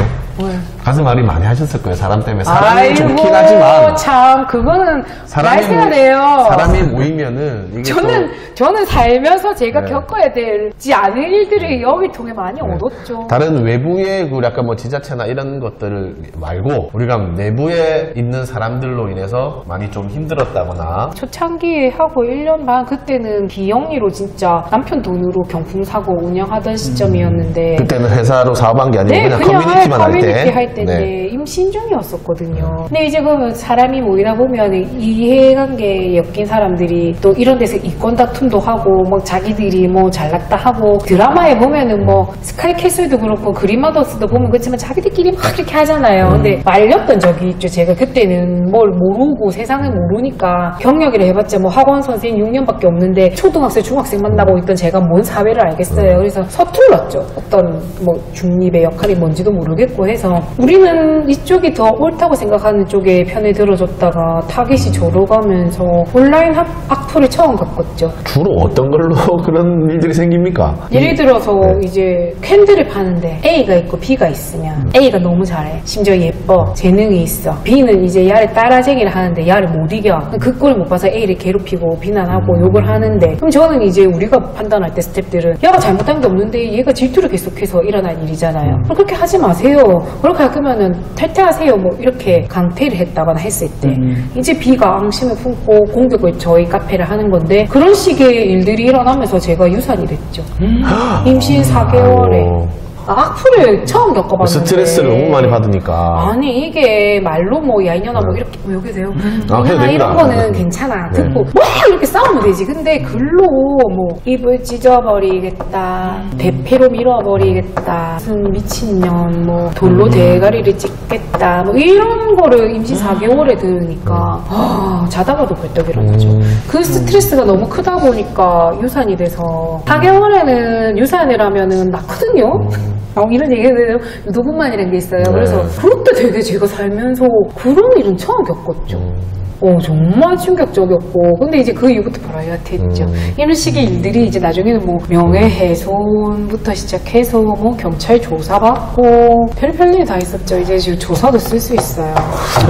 가슴 앓이 많이 하셨을 거예요. 사람 때문에. 사람이 좋긴 하지만 참 그거는 말해야 돼요. 사람이 모이면은 이게 저는 살면서 제가 네. 겪어야 되지 않을 일들을 여기 통해 많이 얻었죠. 다른 외부의 그 약간 뭐 지자체나 이런 것들을 말고 우리가 내부에 있는 사람들로 인해서 많이 좀 힘들었다거나 초창기에 하고 1년 반 그때는 기영리로 진짜 남편 돈으로 경품 사고 운영하던 시점이었는데 그때는 회사로 사업한 게 아니고 그냥 커뮤니티만 할 때. 할 때인데 네. 임신 중이었었거든요. 근데 이제 그 사람이 모이다 보면 이해관계에 엮인 사람들이 또 이런 데서 이권 다툼도 하고 뭐 자기들이 뭐 잘났다 하고 드라마에 보면은 뭐 스카이캐슬도 그렇고 그린마더스도 보면 그렇지만 자기들끼리 막 이렇게 하잖아요. 근데 말렸던 적이 있죠. 제가 그때는 뭘 모르고 세상을 모르니까 경력이라 해봤자 뭐 학원 선생님 6년밖에 없는데 초등학생 중학생 만나고 있던 제가 뭔 사회를 알겠어요. 그래서 서툴렀죠. 어떤 뭐 중립의 역할이 뭔지도 모르겠고 해서 우리는 이쪽이 더 옳다고 생각하는 쪽에 편을 들어줬다가 타깃이 저로 가면서 온라인 악플을 처음 겪었죠. 주로 어떤 걸로 그런 일들이 생깁니까? 예를 들어서 이제 캔들을 파는데 A가 있고 B가 있으면 A가 너무 잘해. 심지어 예뻐. 재능이 있어. B는 이제 야를 따라쟁이를 하는데 야를 못 이겨. 그 꼴을 못 봐서 A를 괴롭히고 비난하고 욕을 하는데 그럼 저는 이제 우리가 판단할 때 스태프들은 야가 잘못한 게 없는데 얘가 질투를 계속해서 일어날 일이잖아요. 그럼 그렇게 하지 마세요. 그렇게 할 거면은 탈퇴하세요. 뭐 이렇게 강퇴를 했다거나 했을 때 이제 B가 앙심을 품고 공격을 저희 카페를 하는 건데 그런 식의 일들이 일어나면서 제가 유산이 됐죠. 임신 4개월에 악플을 처음 겪어봤는데 스트레스를 너무 많이 받으니까. 아니 이게 말로 뭐 야 이년아 뭐 이렇게 뭐 여기 돼요 해도 됩니다. 이런 거는 괜찮아 듣고 뭐 이렇게 싸우면 되지. 근데 글로 뭐 입을 찢어버리겠다 대패로 밀어버리겠다 무슨 미친년 뭐 돌로 대가리를 찍겠다 뭐 이런 거를 임신 4개월에 들으니까 자다가도 벌떡 일어나죠. 그 스트레스가 너무 크다 보니까 유산이 돼서 4개월에는 유산을 하면은 낳거든요. 이런 얘기를 누구만이라는 게 있어요. 네. 그래서 그것도 되게 제가 살면서 그런 일은 처음 겪었죠. 정말 충격적이었고, 근데 이제 그 이후부터 버라이어티 했죠. 이런 식의 일들이 이제 나중에는 뭐 명예훼손부터 시작해서 뭐 경찰 조사받고 별별 일이 다 있었죠. 이제 지금 조사도 쓸 수 있어요.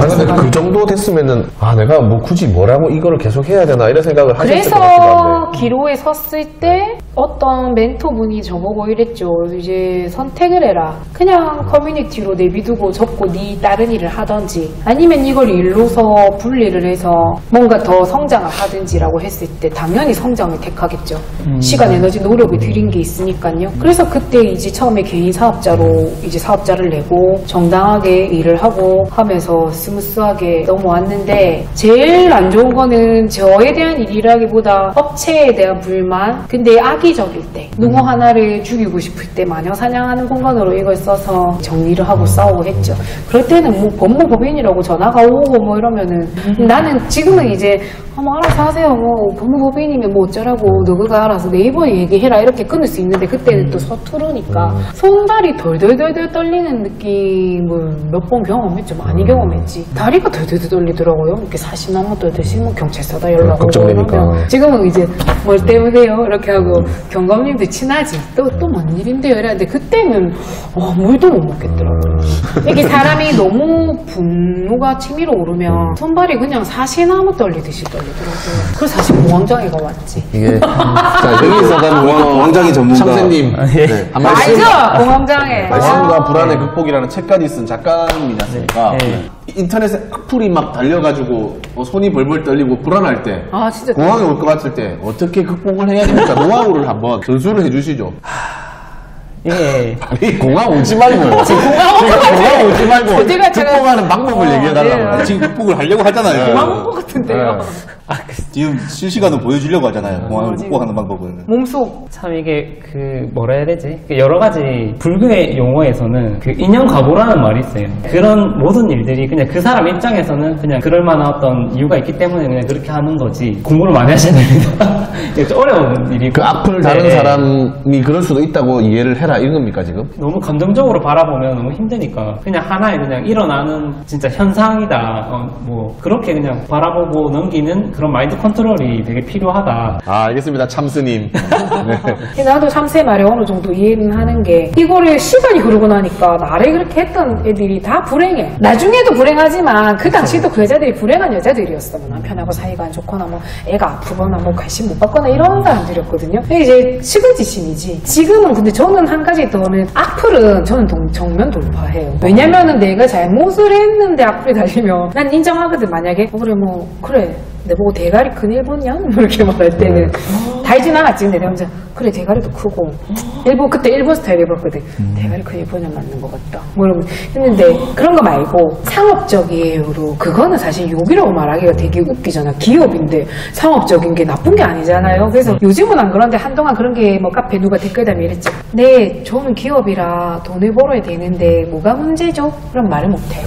근데 그 정도 됐으면은 내가 뭐 굳이 뭐라고 이거를 계속 해야 되나 이런 생각을 하셨을 것 같기도 그래서 한데. 기로에 섰을 때 어떤 멘토분이 저보고 이랬죠. 이제 선택을 해라. 그냥 커뮤니티로 내비두고 접고 네 다른 일을 하던지 아니면 이걸 일로서 분리를 해서 뭔가 더 성장을 하든지라고 했을 때 당연히 성장을 택하겠죠. 시간, 에너지, 노력을 들인 게 있으니까요. 그래서 그때 이제 처음에 개인 사업자로 이제 사업자를 내고 정당하게 일을 하고 하면서 스무스하게 넘어왔는데 제일 안 좋은 거는 저에 대한 일이라기보다 업체에 대한 불만. 근데 악의적일 때 누구 하나를 죽이고 싶을 때 마녀 사냥하는 공간으로 이걸 써서 정리를 하고 싸우고 했죠. 그럴 때는 뭐 법무법인이라고 전화가 오고 뭐 이러면은 나는 지금은 이제 뭐 알아서 하세요. 뭐 법무법인이면 뭐 어쩌라고 너가 알아서 네이버에 얘기해라 이렇게 끊을 수 있는데 그때는 또 서투르니까 손발이 덜덜덜덜 떨리는 느낌을 몇 번 경험했죠. 많이 경험했지. 다리가 덜덜덜 떨리더라고요. 이렇게 사시나무 떨듯이 뭐 경찰서다 연락 오고 걱정되니까. 그러면 지금은 이제 뭘 때문에요 이렇게 하고 경감님도 친하지 또 뭔 일인데요 이랬는데 그때는 물도 못 먹겠더라고요. 이게 사람이 너무 분노가 치밀어 오르면 손발이 그냥 사시나무 떨리듯이 떨리더라고요. 그래서 사실 공황장애가 왔지. 이게 자 여기서가 왕장이 전문가 참새님 네. 한 말씀. 알죠? 공황장애. 말씀과 불안의 극복이라는 책까지 쓴 작가님이지 않습니까? 네. 인터넷에 악플이 막 달려가지고 손이 벌벌 떨리고 불안할 때 진짜 공황이 올 것 같을 때 어떻게 극복을 해야 됩니까? 노하우를 한번 전수를 해주시죠. 이게 아니 공황 오지 말고 지금 공황 오지 말고 제가 극복하는 방법을 얘기해달라고. 네. 지금 극복을 하려고 하잖아요. 망한 것 같은데요. 지금 실시간으로 보여주려고 하잖아요. 공항을 극복하는 방법을. 몸속. 참 이게 뭐라 해야 되지? 여러 가지 불교의 용어에서는 그 인연과보라는 말이 있어요. 그런 모든 일들이 그냥 그 사람 입장에서는 그냥 그럴 만한 어떤 이유가 있기 때문에 그냥 그렇게 하는 거지. 공부를 많이 하셔야 됩니다. 이게 좀 어려운 일이고. 그 악플 다른 네. 사람이 그럴 수도 있다고 이해를 해라 이런 겁니까 지금? 너무 감정적으로 바라보면 너무 힘드니까 그냥 하나의 그냥 일어나는 진짜 현상이다. 뭐 그렇게 그냥 바라보고 넘기는 그런 마인드 컨트롤이 되게 필요하다. 알겠습니다 참스님. 네. 나도 참새 말에 어느 정도 이해는 하는 게 이거를 시간이 흐르고 나니까 나를 그렇게 했던 애들이 다 불행해. 나중에도 불행하지만 그 당시도 그 여자들이 불행한 여자들이었어. 뭐 남편하고 사이가 안 좋거나 뭐 애가 아프거나 뭐 관심 못 받거나 이런 사람들이었거든요. 근데 이제 시금지심이지. 지금은 근데 저는 한 가지 더는 악플은 저는 정면 돌파해요. 왜냐면은 내가 잘못을 했는데 악플이 달리면 난 인정하거든. 만약에 그래 뭐 그래 내보고 대가리 큰 일본이야? 이렇게 말할 때는 달진 않았지. 근데 내가 혼자 그래 대가리도 크고 그때 일본 스타일 입었거든. 대가리 큰 일본이야 맞는 것 같다. 뭐 이러면 했는데 그런 거 말고 상업적이에요로 그거는 사실 욕이라고 말하기가 되게 웃기잖아. 기업인데 상업적인 게 나쁜 게 아니잖아요. 그래서 요즘은 안 그런데 한동안 그런 게 뭐 카페 누가 댓글 달면 이랬지. 네 저는 기업이라 돈을 벌어야 되는데 뭐가 문제죠? 그런 말을 못해.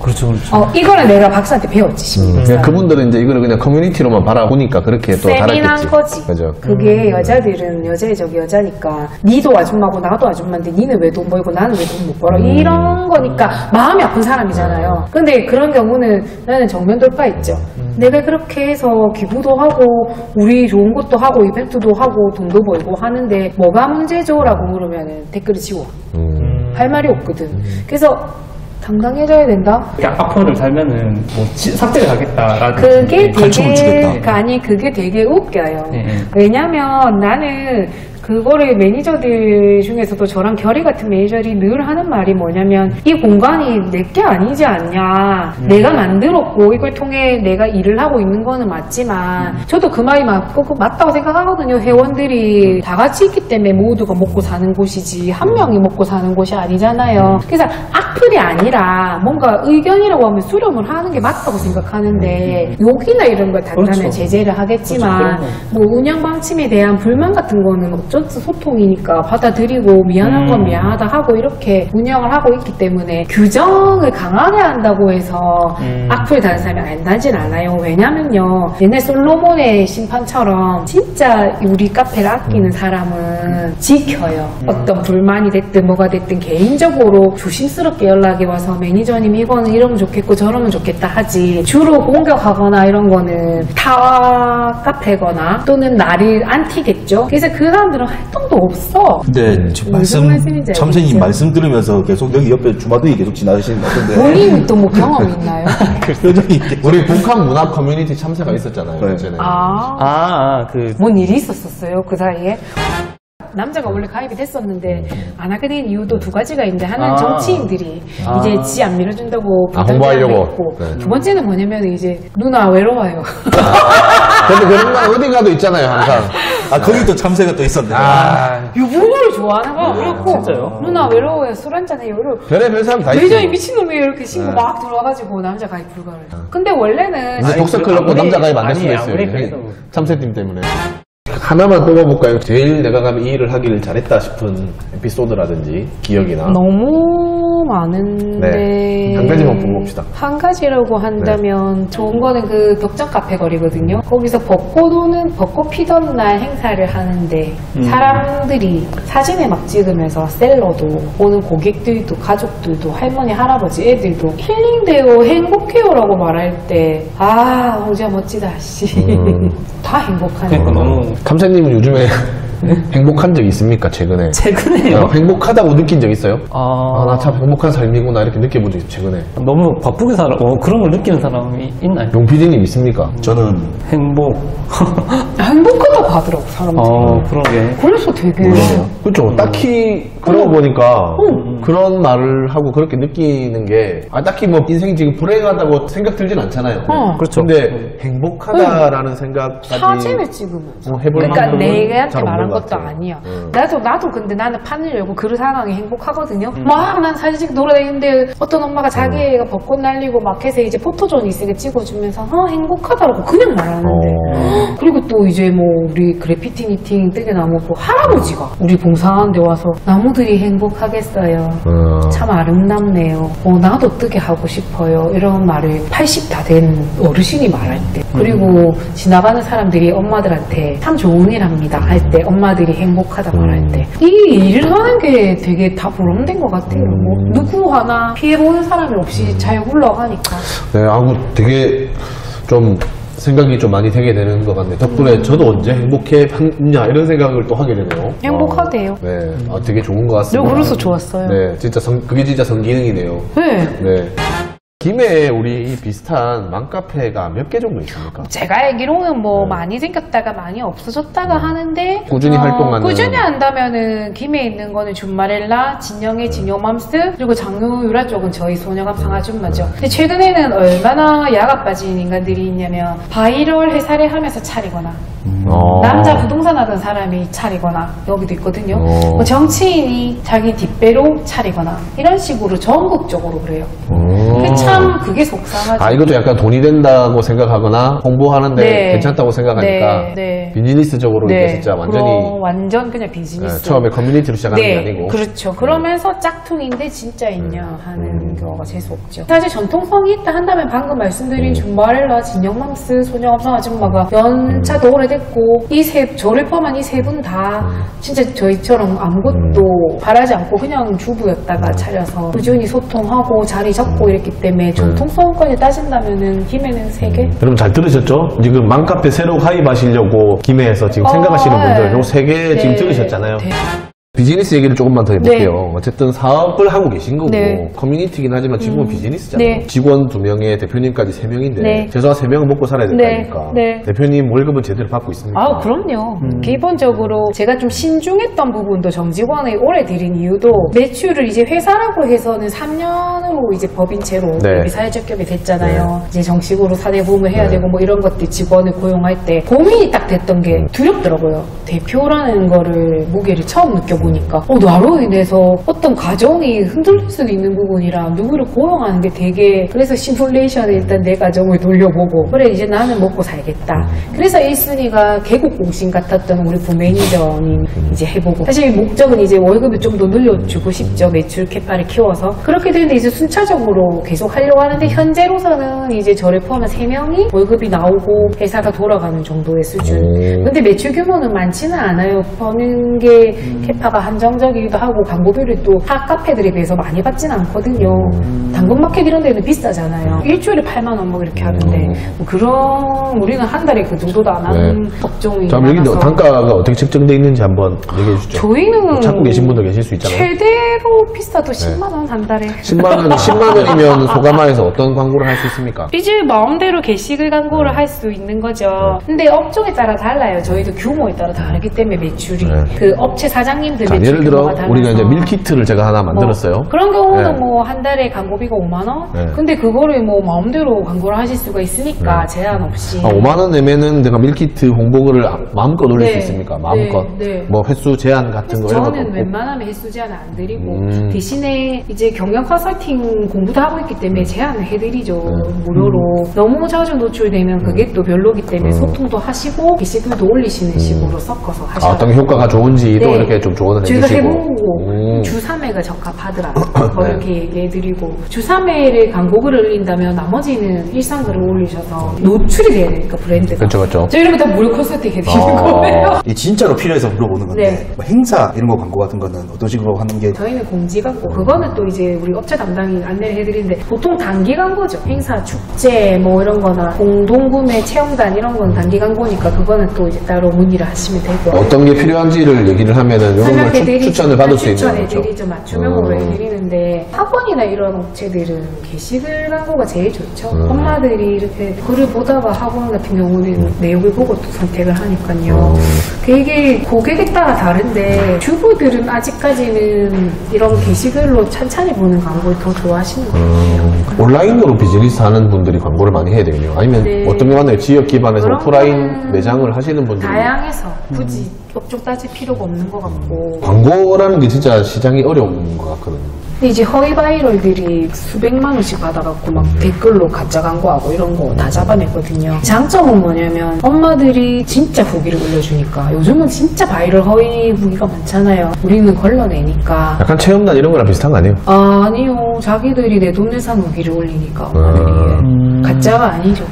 그렇죠, 그렇죠. 이거는 내가 박사한테 배웠지. 그냥 그분들은 이제 이거를 그냥 커뮤니티로만 바라보니까 그렇게 또 세민한 달았겠지. 거지. 그죠. 그게 여자들은 여자의 적이 여자니까 니도 아줌마고 나도 아줌마인데 니는 왜 돈 벌고 나는 왜 돈 못 벌어 이런 거니까 마음이 아픈 사람이잖아요. 근데 그런 경우는 나는 정면 돌파했죠. 내가 그렇게 해서 기부도 하고 우리 좋은 것도 하고 이벤트도 하고 돈도 벌고 하는데 뭐가 문제죠? 라고 물으면 댓글을 지워. 할 말이 없거든. 그래서 당당해져야 된다? 악플을 달면은 뭐 삭제를 하겠다라는. 그게 간청을 주겠다. 그게 되게 웃겨요. 네. 왜냐면 나는 그거를 매니저들 중에서도 저랑 결이 같은 매니저들이 늘 하는 말이 뭐냐면 이 공간이 내게 아니지 않냐. 내가 만들었고 이걸 통해 내가 일을 하고 있는 거는 맞지만 저도 그 말이 맞다고 생각하거든요. 회원들이 다 같이 있기 때문에 모두가 먹고 사는 곳이지 한 명이 먹고 사는 곳이 아니잖아요. 그래서 악플이 아니라 뭔가 의견이라고 하면 수렴을 하는 게 맞다고 생각하는데 욕이나 이런 걸 단단히 그렇죠. 제재를 하겠지만 그렇죠. 뭐 운영 방침에 대한 불만 같은 거는 어쩔 의사소통이니까 받아들이고 미안한 건 미안하다 하고 이렇게 운영을 하고 있기 때문에 규정을 강하게 한다고 해서 악플 다는 사람이 안 나진 않아요. 왜냐면요, 옛날 솔로몬의 심판처럼 진짜 우리 카페를 아끼는 사람은 지켜요. 어떤 불만이 됐든 뭐가 됐든 개인적으로 조심스럽게 연락이 와서 매니저님 이거는 이러면 좋겠고 저러면 좋겠다 하지, 주로 공격하거나 이런 거는 타 카페거나 또는 나를 안티겠죠. 그래서 그 사람들은 활동도 없어. 근데 지금 무슨 말씀인지 참새님 알겠죠? 말씀 들으면서 계속 여기 옆에 주마등이 계속 지나가시는 것 같은데 본인이 또 뭐 경험 있나요? 그 표정이 계속 우리 북한 문화 커뮤니티 참새가 있었잖아요. 네. 예전에. 뭔 일이 있었어요 그 사이에? 남자가 원래 가입이 됐었는데 안 하게 된 이유도 두 가지가 있는데, 하나는 정치인들이 이제 지 안 밀어준다고 홍보하려고. 했고, 네. 두 번째는 뭐냐면 이제 누나 외로워요. 근데 그런 건 어디 가도 있잖아요, 항상. 거기도 참새가 또 있었네. 유부녀를 좋아하나 봐. 그렇고 진짜요? 누나 외로워요, 술 한잔해요. 이러고 별의별 사람 다 있어요. 매니저님 미친놈이에요 이렇게 신고 막 들어와가지고 남자 가입 불가를. 근데 원래는 이제 독서클럽도 아무리- 남자 가입 안 될 수도 아니, 있어요. 아무리 이제. 그래도. 참새팀 때문에. 하나만 뽑아볼까요? 제일 내가 가면 이 일을 하기를 잘했다 싶은 에피소드라든지 기억이나. 너무 많은데 네. 한 가지만 뽑읍시다. 한 가지라고 한다면 좋은 거는 그 벽장 카페 거리거든요. 거기서 벚꽃 피던 날 행사를 하는데 사람들이 사진에 막 찍으면서 셀러도 오는 고객들도 가족들도 할머니 할아버지 애들도 힐링되고 행복해요라고 말할 때 어제 멋지다 씨. 다 행복하네. 그러니까 너무 참새님은 요즘에 행복한 적 있습니까? 최근에? 최근에요. 행복하다고 느낀 적 있어요? 아, 나 참 행복한 삶이구나 이렇게 느껴본 적 있어요, 최근에. 너무 바쁘게 살아. 그런 걸 느끼는 사람이 있나요? 용PD님 있습니까? 저는 행복. 행복하다고 하더라고 사람들이. 그런 게. 그래서 되게 그렇죠. 딱히 그러고 보니까 그런 말을 하고 그렇게 느끼는 게 딱히 뭐 인생이 지금 불행하다고 생각 들진 않잖아요. 그렇죠. 근데 행복하다라는 생각까지 사진을 찍으면서. 해볼 그러니까 만큼은 내한테 잘 말한 없는 것 것도 같아요. 아니야. 나도 근데 나는 판을 열고 그 상황이 행복하거든요. 막 난 사진 찍고 돌아다니는데 어떤 엄마가 자기 애가 벚꽃 날리고 막 해서 이제 포토존이 있으니까 찍어주면서 행복하다라고 그냥 말하는데. 그리고 또 이제 뭐 우리 그래피티 니팅 뜨개나무 그 할아버지가 우리 봉사하는데 와서 나무들이 행복하겠어요. 참 아름답네요. 나도 뜨개 하고 싶어요. 이런 말을 80 다 된 어르신이 말할 때. 그리고 지나가는 사람들이 엄마들한테 참 좋은 일 합니다 할 때, 엄마들이 행복하다 말할 때, 이 일을 하는 게 되게 다 보람된 것 같아요. 뭐 누구 하나 피해보는 사람이 없이 잘 굴러가니까. 네, 되게 좀 생각이 좀 많이 되게 되는 것 같네요. 덕분에 저도 언제 행복했냐 이런 생각을 또 하게 되네요. 행복하대요. 네, 되게 좋은 것 같습니다. 그래서 좋았어요. 네, 진짜 그게 진짜 성기능이네요. 네. 네. 김해에 우리 이 비슷한 맘카페가 몇 개 정도 있습니까? 제가 알기로는 뭐 네. 많이 생겼다가 많이 없어졌다가 하는데 꾸준히 활동하는. 꾸준히 한다면은 김해에 있는 거는 준마렐라, 진영의 진요맘스, 그리고 장유유라 쪽은 저희 소녀감상 아줌마죠. 근데 최근에는 얼마나 야가 빠진 인간들이 있냐면 바이럴 회사를 하면서 차리거나 남자 부동산 하던 사람이 차리거나, 여기도 있거든요. 뭐 정치인이 자기 뒷배로 차리거나 이런 식으로 전국적으로 그래요. 참 그게 속상하죠. 이것도 약간 돈이 된다고 생각하거나 홍보하는데 네. 괜찮다고 생각하니까 네, 네. 비즈니스적으로 이게 진짜 완전히 그럼 완전 그냥 비즈니스. 처음에 커뮤니티로 시작하는 게 아니고. 그렇죠. 그러면서 짝퉁인데 진짜 있냐 하는 경우가 재수 없죠. 사실 전통성이 있다 한다면 방금 말씀드린 준바렐라, 진영맘스, 소녀감상 아줌마가 연차도 오래됐고 저를 포함한 이 세 분 다 진짜 저희처럼 아무것도 바라지 않고 그냥 주부였다가 차려서 꾸준히 소통하고 자리 잡고 이랬기 때문에 전통성까지 따진다면은 김해는 3개? 여러분 잘 들으셨죠? 지금 맘카페 새로 가입하시려고 김해에서 지금 생각하시는 분들 요 3개 지금 들으셨잖아요. 비즈니스 얘기를 조금만 더 해볼게요. 어쨌든 사업을 하고 계신 거고 커뮤니티긴 하지만 지금은 비즈니스잖아요. 직원 2명에 대표님까지 3명인데 최소한 3명은 먹고 살아야 될 거 아닙니까? 대표님 월급은 제대로 받고 있습니까? 그럼요. 기본적으로 제가 좀 신중했던 부분도 정직원을 오래 들인 이유도 매출을 이제 회사라고 해서는 3년으로 이제 법인체로 여기 사회적격이 됐잖아요. 이제 정식으로 사대보험을 해야 되고 뭐 이런 것들 직원을 고용할 때 고민이 딱 됐던 게 두렵더라고요. 대표라는 거를 무게를 처음 느껴보니까 보니까 나로 인해서 어떤 가정이 흔들릴 수도 있는 부분이라 누구를 고용하는 게 되게 그래서 시뮬레이션에 일단 내 가정을 돌려보고 그래 이제 나는 먹고 살겠다. 그래서 1순위가 개국공신 같았던 우리 부매니저님 이제 해보고 사실 목적은 이제 월급을 좀 더 늘려주고 싶죠. 매출 캐파를 키워서 그렇게 되는데 이제 순차적으로 계속 하려고 하는데 현재로서는 이제 저를 포함한 3명이 월급이 나오고 회사가 돌아가는 정도의 수준. 근데 매출 규모는 많지는 않아요. 버는 게 캐파가 한정적이기도 하고 광고비를 또 타 카페들에 비해서 많이 받진 않거든요. 당근마켓 이런 데는 비싸잖아요. 일주일에 8만 원 뭐 이렇게 하는데 뭐 그런 우리는 한 달에 그 정도도 안 하는 업종이 자, 여기 많아서 단가가 어떻게 책정되어 있는지 한번 얘기해 주시죠. 저희는 찾고 계신 분도 계실 수 있잖아요. 최대로 비싸도 10만 원 한 달에 10만 원이면 소가마에서 어떤 광고를 할 수 있습니까? 이제 마음대로 게시글 광고를 할 수 있는 거죠. 근데 업종에 따라 달라요. 저희도 규모에 따라 다르기 때문에 매출이 그 업체 사장님들 자, 매출 예를 들어 규모가 달라서 우리가 이제 밀키트를 제가 하나 만들었어요. 그런 경우는 네. 뭐 한 달에 광고비가 5만 원? 네. 근데 그거를 뭐 마음대로 광고를 하실 수가 있으니까 제한 없이 5만 원 내면은 내가 밀키트 홍보글을 마음껏 올릴 네. 수 있습니까? 마음껏. 네. 뭐 횟수 제한 같은 거 이런 것도 저는 없고. 웬만하면 횟수 제한 안 드리고 대신에 이제 경영 컨설팅 공부도 하고 있기 때문에 제한을 해드리죠. 무료로. 너무 자주 노출되면 그게 또 별로기 때문에 소통도 하시고 게시글도 올리시는 식으로 섞어서 하셔야 어떤 효과가 좋은지도 네. 이렇게 좀 조언을 저희가 해주시고. 해보고 주 3회가 적합하더라고요. 뭐 이렇게 얘기해드리고 주 3회를 광고글을 올린다면 나머지는 일상글을 올리셔서 노출이 돼야 되니까 브랜드가. 그렇죠. 저 이런 거 다 무료 컨설팅 해드리는 거예요. 이 진짜로 필요해서 물어보는 건데 네. 뭐 행사 이런 거 광고 같은 거는 어떤 식으로 하는 게 저희는 공지 광고 그거는 또 이제 우리 업체 담당이 안내를 해드리는데 보통 단기 광고죠. 행사, 축제 뭐 이런 거나 공동구매 체험단 이런 건 단기 광고니까 그거는 또 이제 따로 문의를 하시면 되고 어떤 게 필요한지를 얘기를 하면은 이런 걸 설명해드리죠. 추천을 받을 수 있는 거죠. 추천해드리죠. 맞춤형으로 해드리는데 학원이나 이런 업체들은 게시글 광고가 제일 좋죠. 엄마들이 이렇게 글을 보다가 학원 같은 경우는 내용을 보고 또 선택을 하니까요. 이게 고객에 따라 다른데 주부들은 아직까지는 이런 게시글로 찬찬히 보는 광고를 더 좋아하시는 것 같아요. 온라인으로 비즈니스 하는 분들이 광고를 많이 해야 되군요. 아니면 네. 어떤 게 많나요? 지역 기반에서 그런 오프라인 거는 매장을 하시는 분들이 다양해서 굳이 업종 따질 필요가 없는 것 같고 광고라는 게 진짜 시장이 어려운 것 같거든요. 근데 이제 허위 바이럴들이 수백만 원씩 받아갖고 막 댓글로 가짜 광고하고 이런 거 다 잡아냈거든요. 장점은 뭐냐면 엄마들이 진짜 후기를 올려주니까 요즘은 진짜 바이럴 허위 후기가 많잖아요. 우리는 걸러내니까. 약간 체험단 이런 거랑 비슷한 거 아니에요? 아니요. 자기들이 내 돈 내산 후기를 올리니까 엄마들이. 가짜가 아니죠.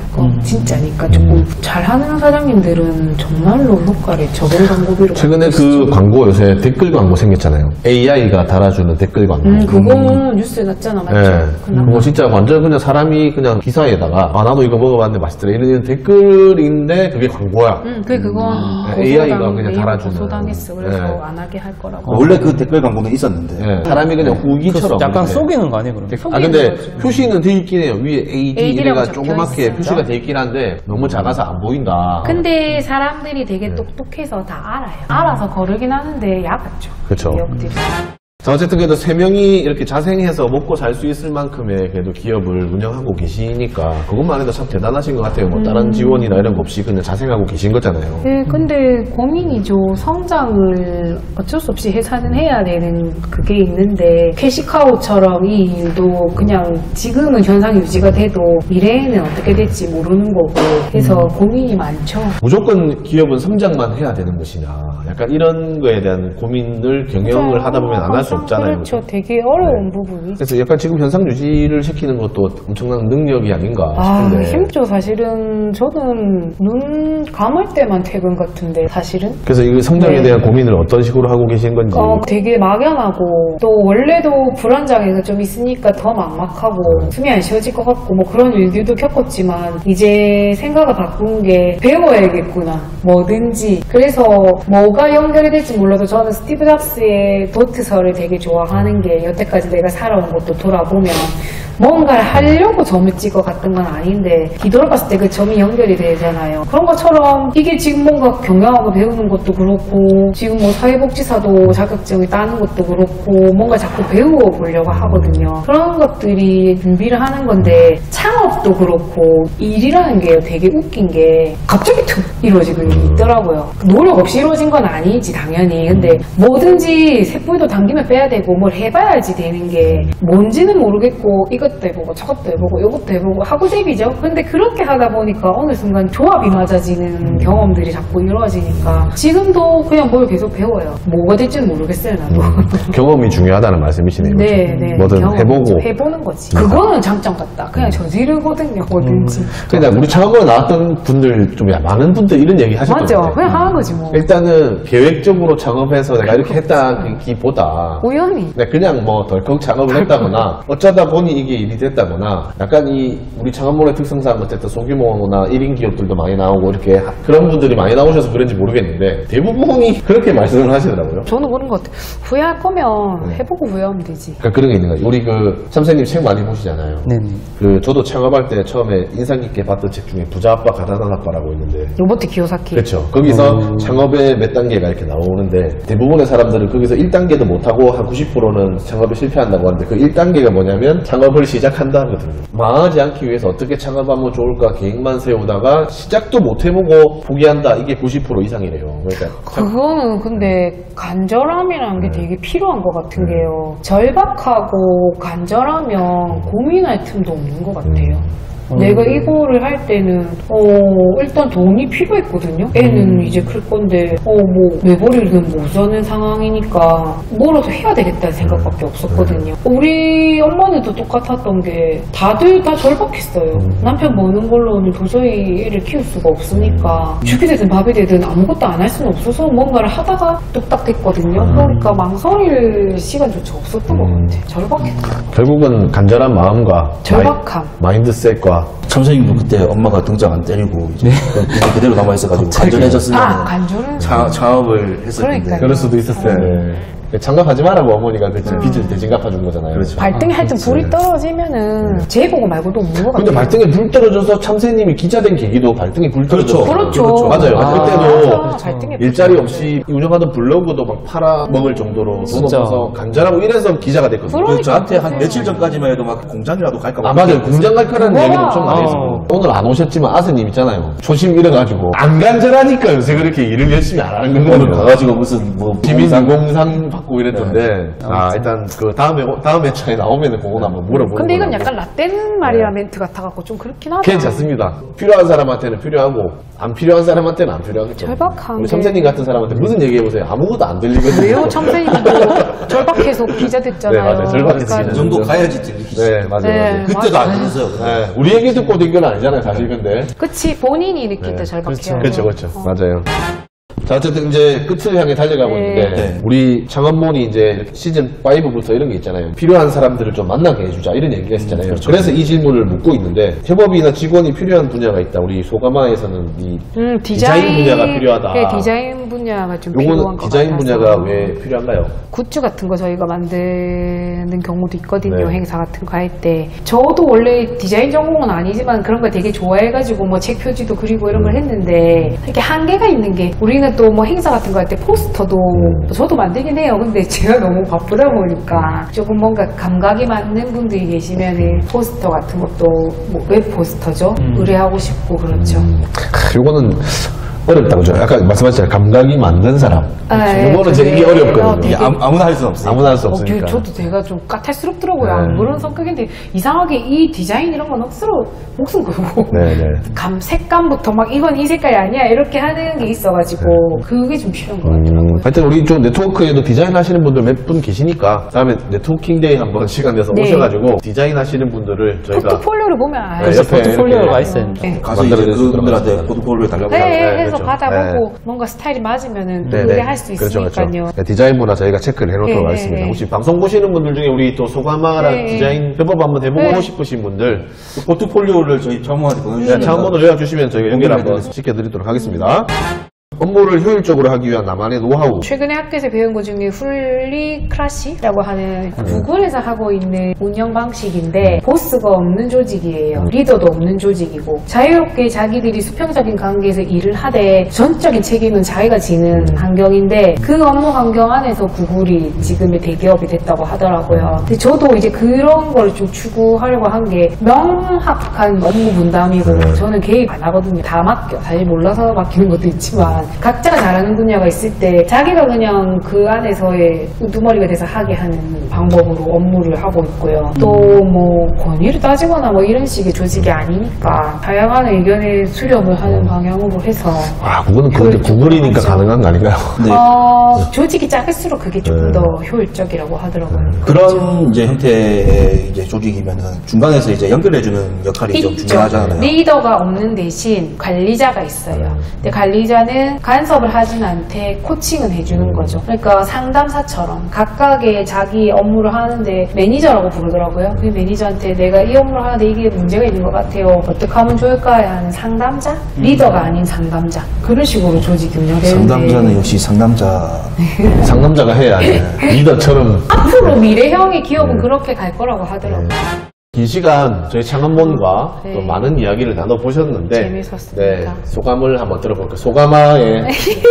진짜니까 조금 잘하는 사장님들은 정말로 효과를 적은 광고비로 최근에 그 광고 요새 댓글 광고 생겼잖아요. AI가 달아주는 댓글 광고. 그거 뉴스에 났잖아, 맞죠? 네. 그나마. 그거 진짜 완전 그냥 사람이 그냥 기사에다가 나도 이거 먹어봤는데 맛있더라 이런 댓글인데 그게 광고야. 그건 AI가 그냥 달아주는. 고소당했어. 그래서 네. 안 하게 할 거라고. 원래 그 댓글 광고는 있었는데 네. 사람이 그냥 후기처럼. 약간 이렇게. 속이는 거 아니에요, 그럼? 아 근데 표시는 돼 있긴 해요. 위에 AD AD라고 이래가 적혀 조그맣게 있어요. 표시가 돼 있긴 한데 너무 작아서 안 보인다. 근데 사람들이 되게 똑똑해서 다 알아요. 알아서 거르긴 하는데 야같죠. 그쵸. 기업들이. 자, 어쨌든 그래도 3명이 이렇게 자생해서 먹고 살 수 있을 만큼의 그래도 기업을 운영하고 계시니까 그것만 해도 참 대단하신 것 같아요. 뭐 다른 지원이나 이런 거 없이 그냥 자생하고 계신 거잖아요. 네, 근데 고민이죠. 성장을 어쩔 수 없이 해서는 해야 되는 그게 있는데 캐시카우처럼 이 일도 그냥 지금은 현상 유지가 돼도 미래에는 어떻게 될지 모르는 거고 그래서 고민이 많죠. 무조건 기업은 성장만 해야 되는 것이냐. 약간 이런 거에 대한 고민을 경영을 하다 보면 안 할 수 없잖아요. 그렇죠. 되게 어려운 부분이. 그래서 약간 지금 현상 유지를 시키는 것도 엄청난 능력이 아닌가 아, 싶은데. 힘들죠. 사실은 저는 눈 감을 때만 퇴근 같은데 사실은 그래서 이 성장에 네. 대한 고민을 어떤 식으로 하고 계신 건지. 되게 막연하고 또 원래도 불안장애가 좀 있으니까 더 막막하고 숨이 안 쉬어질 것 같고 뭐 그런 일들도 겪었지만 이제 생각을 바꾼 게 배워야겠구나 뭐든지. 그래서 뭐가 연결이 될지 몰라도 저는 스티브 잡스의 도트서를 되게 좋아하는 게 여태까지 내가 살아온 것도 돌아보면 뭔가를 하려고 점을 찍어 갔던 건 아닌데 뒤돌아봤을 때 그 점이 연결이 되잖아요. 그런 것처럼 이게 지금 뭔가 경영학을 배우는 것도 그렇고 지금 뭐 사회복지사도 자격증을 따는 것도 그렇고 뭔가 자꾸 배워보려고 하거든요. 그런 것들이 준비를 하는 건데 창업도 그렇고 일이라는 게 되게 웃긴 게 갑자기 툭 이루어지고 있더라고요. 노력 없이 이루어진 건 아니지 당연히. 근데 뭐든지 셋불도 당기면 빼야 되고 뭘 해봐야지 되는 게 뭔지는 모르겠고 이것도 해보고 저것도 해보고 이것도 해보고 하고제비죠. 근데 그렇게 하다 보니까 어느 순간 조합이 맞아지는 경험들이 자꾸 이루어지니까 지금도 그냥 뭘 계속 배워요. 뭐가 될지는 모르겠어요 나도. 경험이 중요하다는 말씀이시네요. 네, 뭐든 경험, 해보고. 해보는 거지. 그거는 장점 같다. 그냥 저지르거든요, 뭐든지. 그러니까 우리 창업을 나왔던 분들 좀 많은 분들 이런 얘기 하셨거든요. 맞죠. 그냥 하는 거지 뭐. 일단은 계획적으로 창업해서 내가 이렇게 했다기보다 우연히. 네, 그냥 뭐 덜컥 창업을 했다거나 어쩌다 보니 이게 일이 됐다거나 약간 이 우리 창업몰의 특성상 어쨌든 소규모나 1인 기업들도 많이 나오고 이렇게 그런 분들이 많이 나오셔서 그런지 모르겠는데 대부분이 그렇게 말씀을 하시더라고요. 저는 그런 것 같아요. 후회할 거면 해보고 후회하면 되지. 그러니까 그런 게 있는 거예요. 우리 그 참새님 책 많이 보시잖아요. 네네. 그 저도 창업할 때 처음에 인상 깊게 봤던 책 중에 부자 아빠 가난한 아빠라고 있는데 로버트 기요사키. 그렇죠. 거기서 창업의 몇 단계가 이렇게 나오는데 대부분의 사람들은 거기서 1단계도 못하고 한 90%는 창업에 실패한다고 하는데 그 1단계가 뭐냐면 창업을 시작한다 하거든요. 망하지 않기 위해서 어떻게 창업하면 좋을까 계획만 세우다가 시작도 못 해보고 포기한다. 이게 90% 이상이래요. 그러니까 그거는 근데 간절함이라는 게 되게 필요한 것 같은 게요. 절박하고 간절하면 고민할 틈도 없는 것 같아요. 내가 이거를 할 때는 일단 돈이 필요했거든요. 애는 이제 클 건데 뭐 외벌이를 못 사는 상황이니까 뭐라도 해야 되겠다는 생각밖에 없었거든요. 우리 엄마네도 똑같았던 게 다들 다 절박했어요. 남편 버는 걸로는 도저히 애를 키울 수가 없으니까 죽이 되든 밥이 되든 아무것도 안 할 수는 없어서 뭔가를 하다가 뚝딱 됐거든요. 그러니까 망설일 시간조차 없었던 것 같아요. 절박했다. 결국은 간절한 마음과 절박함. 마인드셋과 참선님도 그때 엄마가 등장 안 때리고 이제 그게 그대로 남아있어가지고 간절해졌으면 간절은 창업을 했을 텐데. 그러니까요. 그럴 수도 있었어요. 장갑하지 마라고 어머니가 빚을 대신갚아준 거잖아요. 그렇죠. 발등에 하여튼 불이 떨어지면은 제보고 말고도 없는 것 근데 같아요. 발등에 불 떨어져서 참새님이 기자 된 계기도 발등에 불 떨어져서 그렇죠. 맞아요. 그때도 맞아. 발등에 불 일자리 없이 운영하던 블로그도 막 팔아먹을 정도로 돈 진짜. 없어서 간절하고 이래서 기자가 됐거든요. 그러니까. 저한테 한 며칠 전까지만 해도 막 공장이라도 갈까 봐. 맞아요. 공장 갈 거라는 그거야. 얘기도 엄청 많이 했어요. 오늘 안 오셨지만 아스님 있잖아요. 초심 잃어가지고 안 간절하니까 요새 그렇게 일을 열심히 안 하는 오늘 거거든요. 가가지고 무슨 뭐 시민공상 받고 이랬던데 일단 그 다음 회차에 나오면 그건 한번 물어보는 근데 이건 걸로. 약간 라떼는 말이야 멘트 같아갖고 좀 그렇긴 하다. 괜찮습니다. 필요한 사람한테는 필요하고 안 필요한 사람한테는 안 필요하겠죠. 절박한 우리 게. 참새님 같은 사람한테 무슨 얘기해보세요. 아무것도 안 들리거든요. 왜요? 참새님도 절박해서 기자 됐잖아요. 네, 맞아요. 절박해서 그 정도 가야지 들리지. 네, 맞아요. 네. 맞아요. 그때도 안 들렸어요. 네, 우리 얘기 듣고 된 건 아니잖아요, 사실 근데. 그치 본인이 느낄 때 절박해요. 그렇죠. 맞아요. 자, 어쨌든 이제 끝을 향해 달려가고 네. 있는데, 네. 우리 창업몬이 이제 시즌 5부터 이런 게 있잖아요. 필요한 사람들을 좀 만나게 해주자, 이런 얘기가 있었잖아요. 그래서 이 질문을 묻고 있는데, 협업이나 직원이 필요한 분야가 있다. 우리 소가마에서는 이 디자인 분야가 필요하다. 네, 디자인 분야가 좀 필요한 요거는 것 디자인 같아서. 분야가 왜 필요한가요? 굿즈 같은 거 저희가 만드는 경우도 있거든요. 네. 행사 같은 거 할 때. 저도 원래 디자인 전공은 아니지만 그런 거 되게 좋아해가지고 뭐 책 표지도 그리고 이런 걸 했는데 이렇게 한계가 있는 게 우리는 또 뭐 행사 같은 거 할 때 포스터도 저도 만들긴 해요. 근데 제가 너무 바쁘다 보니까 조금 뭔가 감각이 맞는 분들이 계시면은 포스터 같은 것도 뭐 웹 포스터죠. 의뢰하고 싶고 그렇죠. 요거는 어렵다, 그죠? 아까 말씀하셨잖아요. 감각이 맞는 사람. 네, 요거는 이제 이게 그게 어렵거든요. 되게- 아무나 할 수는 없어요. 아무나 할 수 없으니까. 저도 제가 좀 까탈스럽더라고요. 네. 안 그런 성격인데 이상하게 이 디자인 이런 건 억수로 목숨 걸고 네네. 색감부터 막 이건 이 색깔이 아니야 이렇게 하는 게 있어가지고 그게 좀 필요한 것 같더라고요. 하여튼 우리 좀 네트워크에도 디자인 하시는 분들 몇 분 계시니까 다음에 네트워킹 데이 한번 시간 내서 네. 오셔가지고 디자인 하시는 분들을 저희가 포트폴리오를 보면 네, 알죠. 옆에 포트폴리오가 이렇게 있어요. 네. 가서 이제 만들어낼 수 그분들한테 있도록 포트폴리오 달라고 네, 하고. 해서 그렇죠. 받아보고 뭔가 스타일이 맞으면은 또 의뢰할 수 있으니까요. 네, 디자인 문화 저희가 체크를 해놓도록 네, 하겠습니다. 네. 혹시 방송 보시는 분들 중에 우리 또 소가마랑 네. 디자인 협업 한번 해보고 네. 싶으신 분들 포트폴리오를 저희 자문한테 보내주시면 자, 한번 연락 주시면 저희가 연결 한번 시켜드리도록 하겠습니다. 업무를 효율적으로 하기 위한 나만의 노하우. 최근에 학교에서 배운 것 중에 훌리크라시라고 하는 구글에서 하고 있는 운영 방식인데 보스가 없는 조직이에요. 리더도 없는 조직이고 자유롭게 자기들이 수평적인 관계에서 일을 하되 전적인 책임은 자기가 지는 환경인데 그 업무 환경 안에서 구글이 지금의 대기업이 됐다고 하더라고요. 근데 저도 이제 그런 걸 좀 추구하려고 한 게 명확한 업무 분담이고 저는 개입 안 하거든요. 다 맡겨. 사실 몰라서 맡기는 것도 있지만 각자가 잘하는 분야가 있을 때 자기가 그냥 그 안에서의 우두머리가 돼서 하게 하는 방법으로 업무를 하고 있고요. 또 뭐 권위를 따지거나 뭐 이런 식의 조직이 아니니까 다양한 의견의 수렴을 하는 방향으로 해서 그거는 구글이니까 가능한 거 아닌가요? 네. 조직이 작을수록 그게 조금 더 효율적이라고 하더라고요. 그런 이제 형태의 이제 조직이면은 중간에서 이제 연결해주는 역할이 좀 있죠. 중요하잖아요. 리더가 없는 대신 관리자가 있어요. 근데 관리자는 간섭을 하진 않되 코칭은 해주는 거죠. 그러니까 상담사처럼 각각의 자기 업무를 하는데 매니저라고 부르더라고요. 그 매니저한테 내가 이 업무를 하는데 이게 문제가 있는 것 같아요. 어떻게 하면 좋을까요? 하는 상담자? 리더가 아닌 상담자. 그런 식으로 조직이 운영되는데 상담자는 역시 상담자. 상담자가 해야 해. 리더처럼. 앞으로 미래형의 기업은 그렇게 갈 거라고 하더라고요. 긴 시간 저희 창업몬과 네. 또 많은 이야기를 나눠보셨는데 재밌었습니다. 소감을 한번 들어볼게요. 소감아의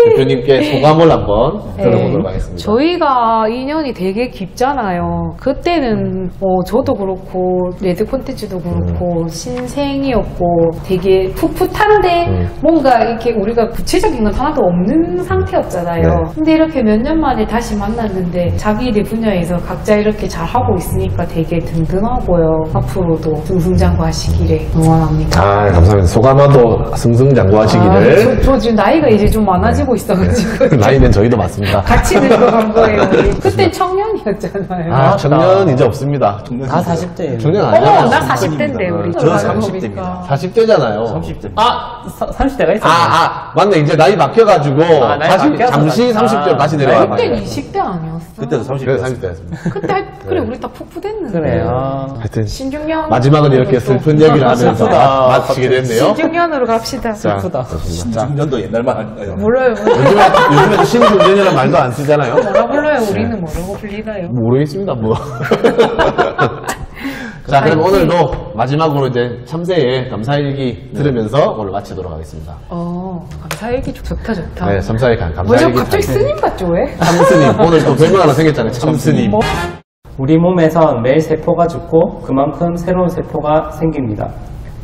대표님께 소감을 한번 들어보도록 하겠습니다. 저희가 인연이 되게 깊잖아요. 그때는 뭐 저도 그렇고 레드 콘텐츠도 그렇고 신생이었고 되게 풋풋한데 뭔가 이렇게 우리가 구체적인 건 하나도 없는 상태였잖아요. 네. 근데 이렇게 몇 년 만에 다시 만났는데 자기들 분야에서 각자 이렇게 잘 하고 있으니까 되게 든든하고요. 앞으로도 승승장구하시기를 응원합니다. 감사합니다. 소감아도 승승장구하시기를. 저 지금 나이가 이제 좀 많아지고 있어가지고 나이는 저희도 맞습니다. 같이 늙어간 거예요. 우리. 그때 청년이었잖아요. 청년 이제 없습니다. 다 40대예요. 청년 어머, 아니잖아요. 나 40대인데 우리. 저 30대입니다. 40대잖아요. 30대. 30대가 있어요. 맞네. 이제 나이 바뀌어가지고 나이 다시 바뀌어서 잠시 다시. 30대로 다시 그때 내려왔어요. 20대 아니었어? 그때도 30대. 그래서 30대였습니다. 그때 그래 우리 다 푹푹했는데. 그래요. 하여튼 신중년. 마지막은 이렇게 슬픈 얘기를 하면서 슬프다. 마치게 됐네요. 신중년으로 갑시다. 자, 슬프다. 좋습니다. 자, 중년도 옛날만 아닌가요? 몰라요. 요즘에 신중년이라는 말도 안 쓰잖아요. 뭐라 불러요? 우리는 뭐라고 불리나요? 모르겠습니다, 뭐. 자, 그럼 오늘도 마지막으로 이제 참새의 감사일기 들으면서 오늘 마치도록 하겠습니다. 감사일기 좋다. 네, 참새의 뭐죠? 감사일기. 갑자기 스님 같죠 왜? 참스님. 오늘 또 별명 하나 생겼잖아요. 참스님. 우리 몸에선 매일 세포가 죽고 그만큼 새로운 세포가 생깁니다.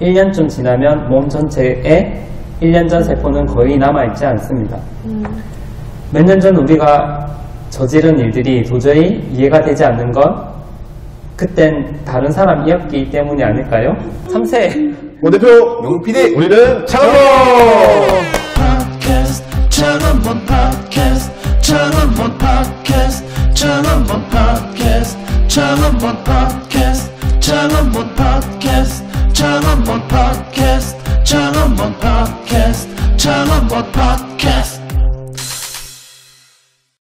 1년쯤 지나면 몸 전체에 1년 전 세포는 거의 남아있지 않습니다. 몇 년 전 우리가 저지른 일들이 도저히 이해가 되지 않는 건 그땐 다른 사람이었기 때문이 아닐까요? 3세 오 대표 용 PD 우리는 창업! podcast, 창업몬 podcast.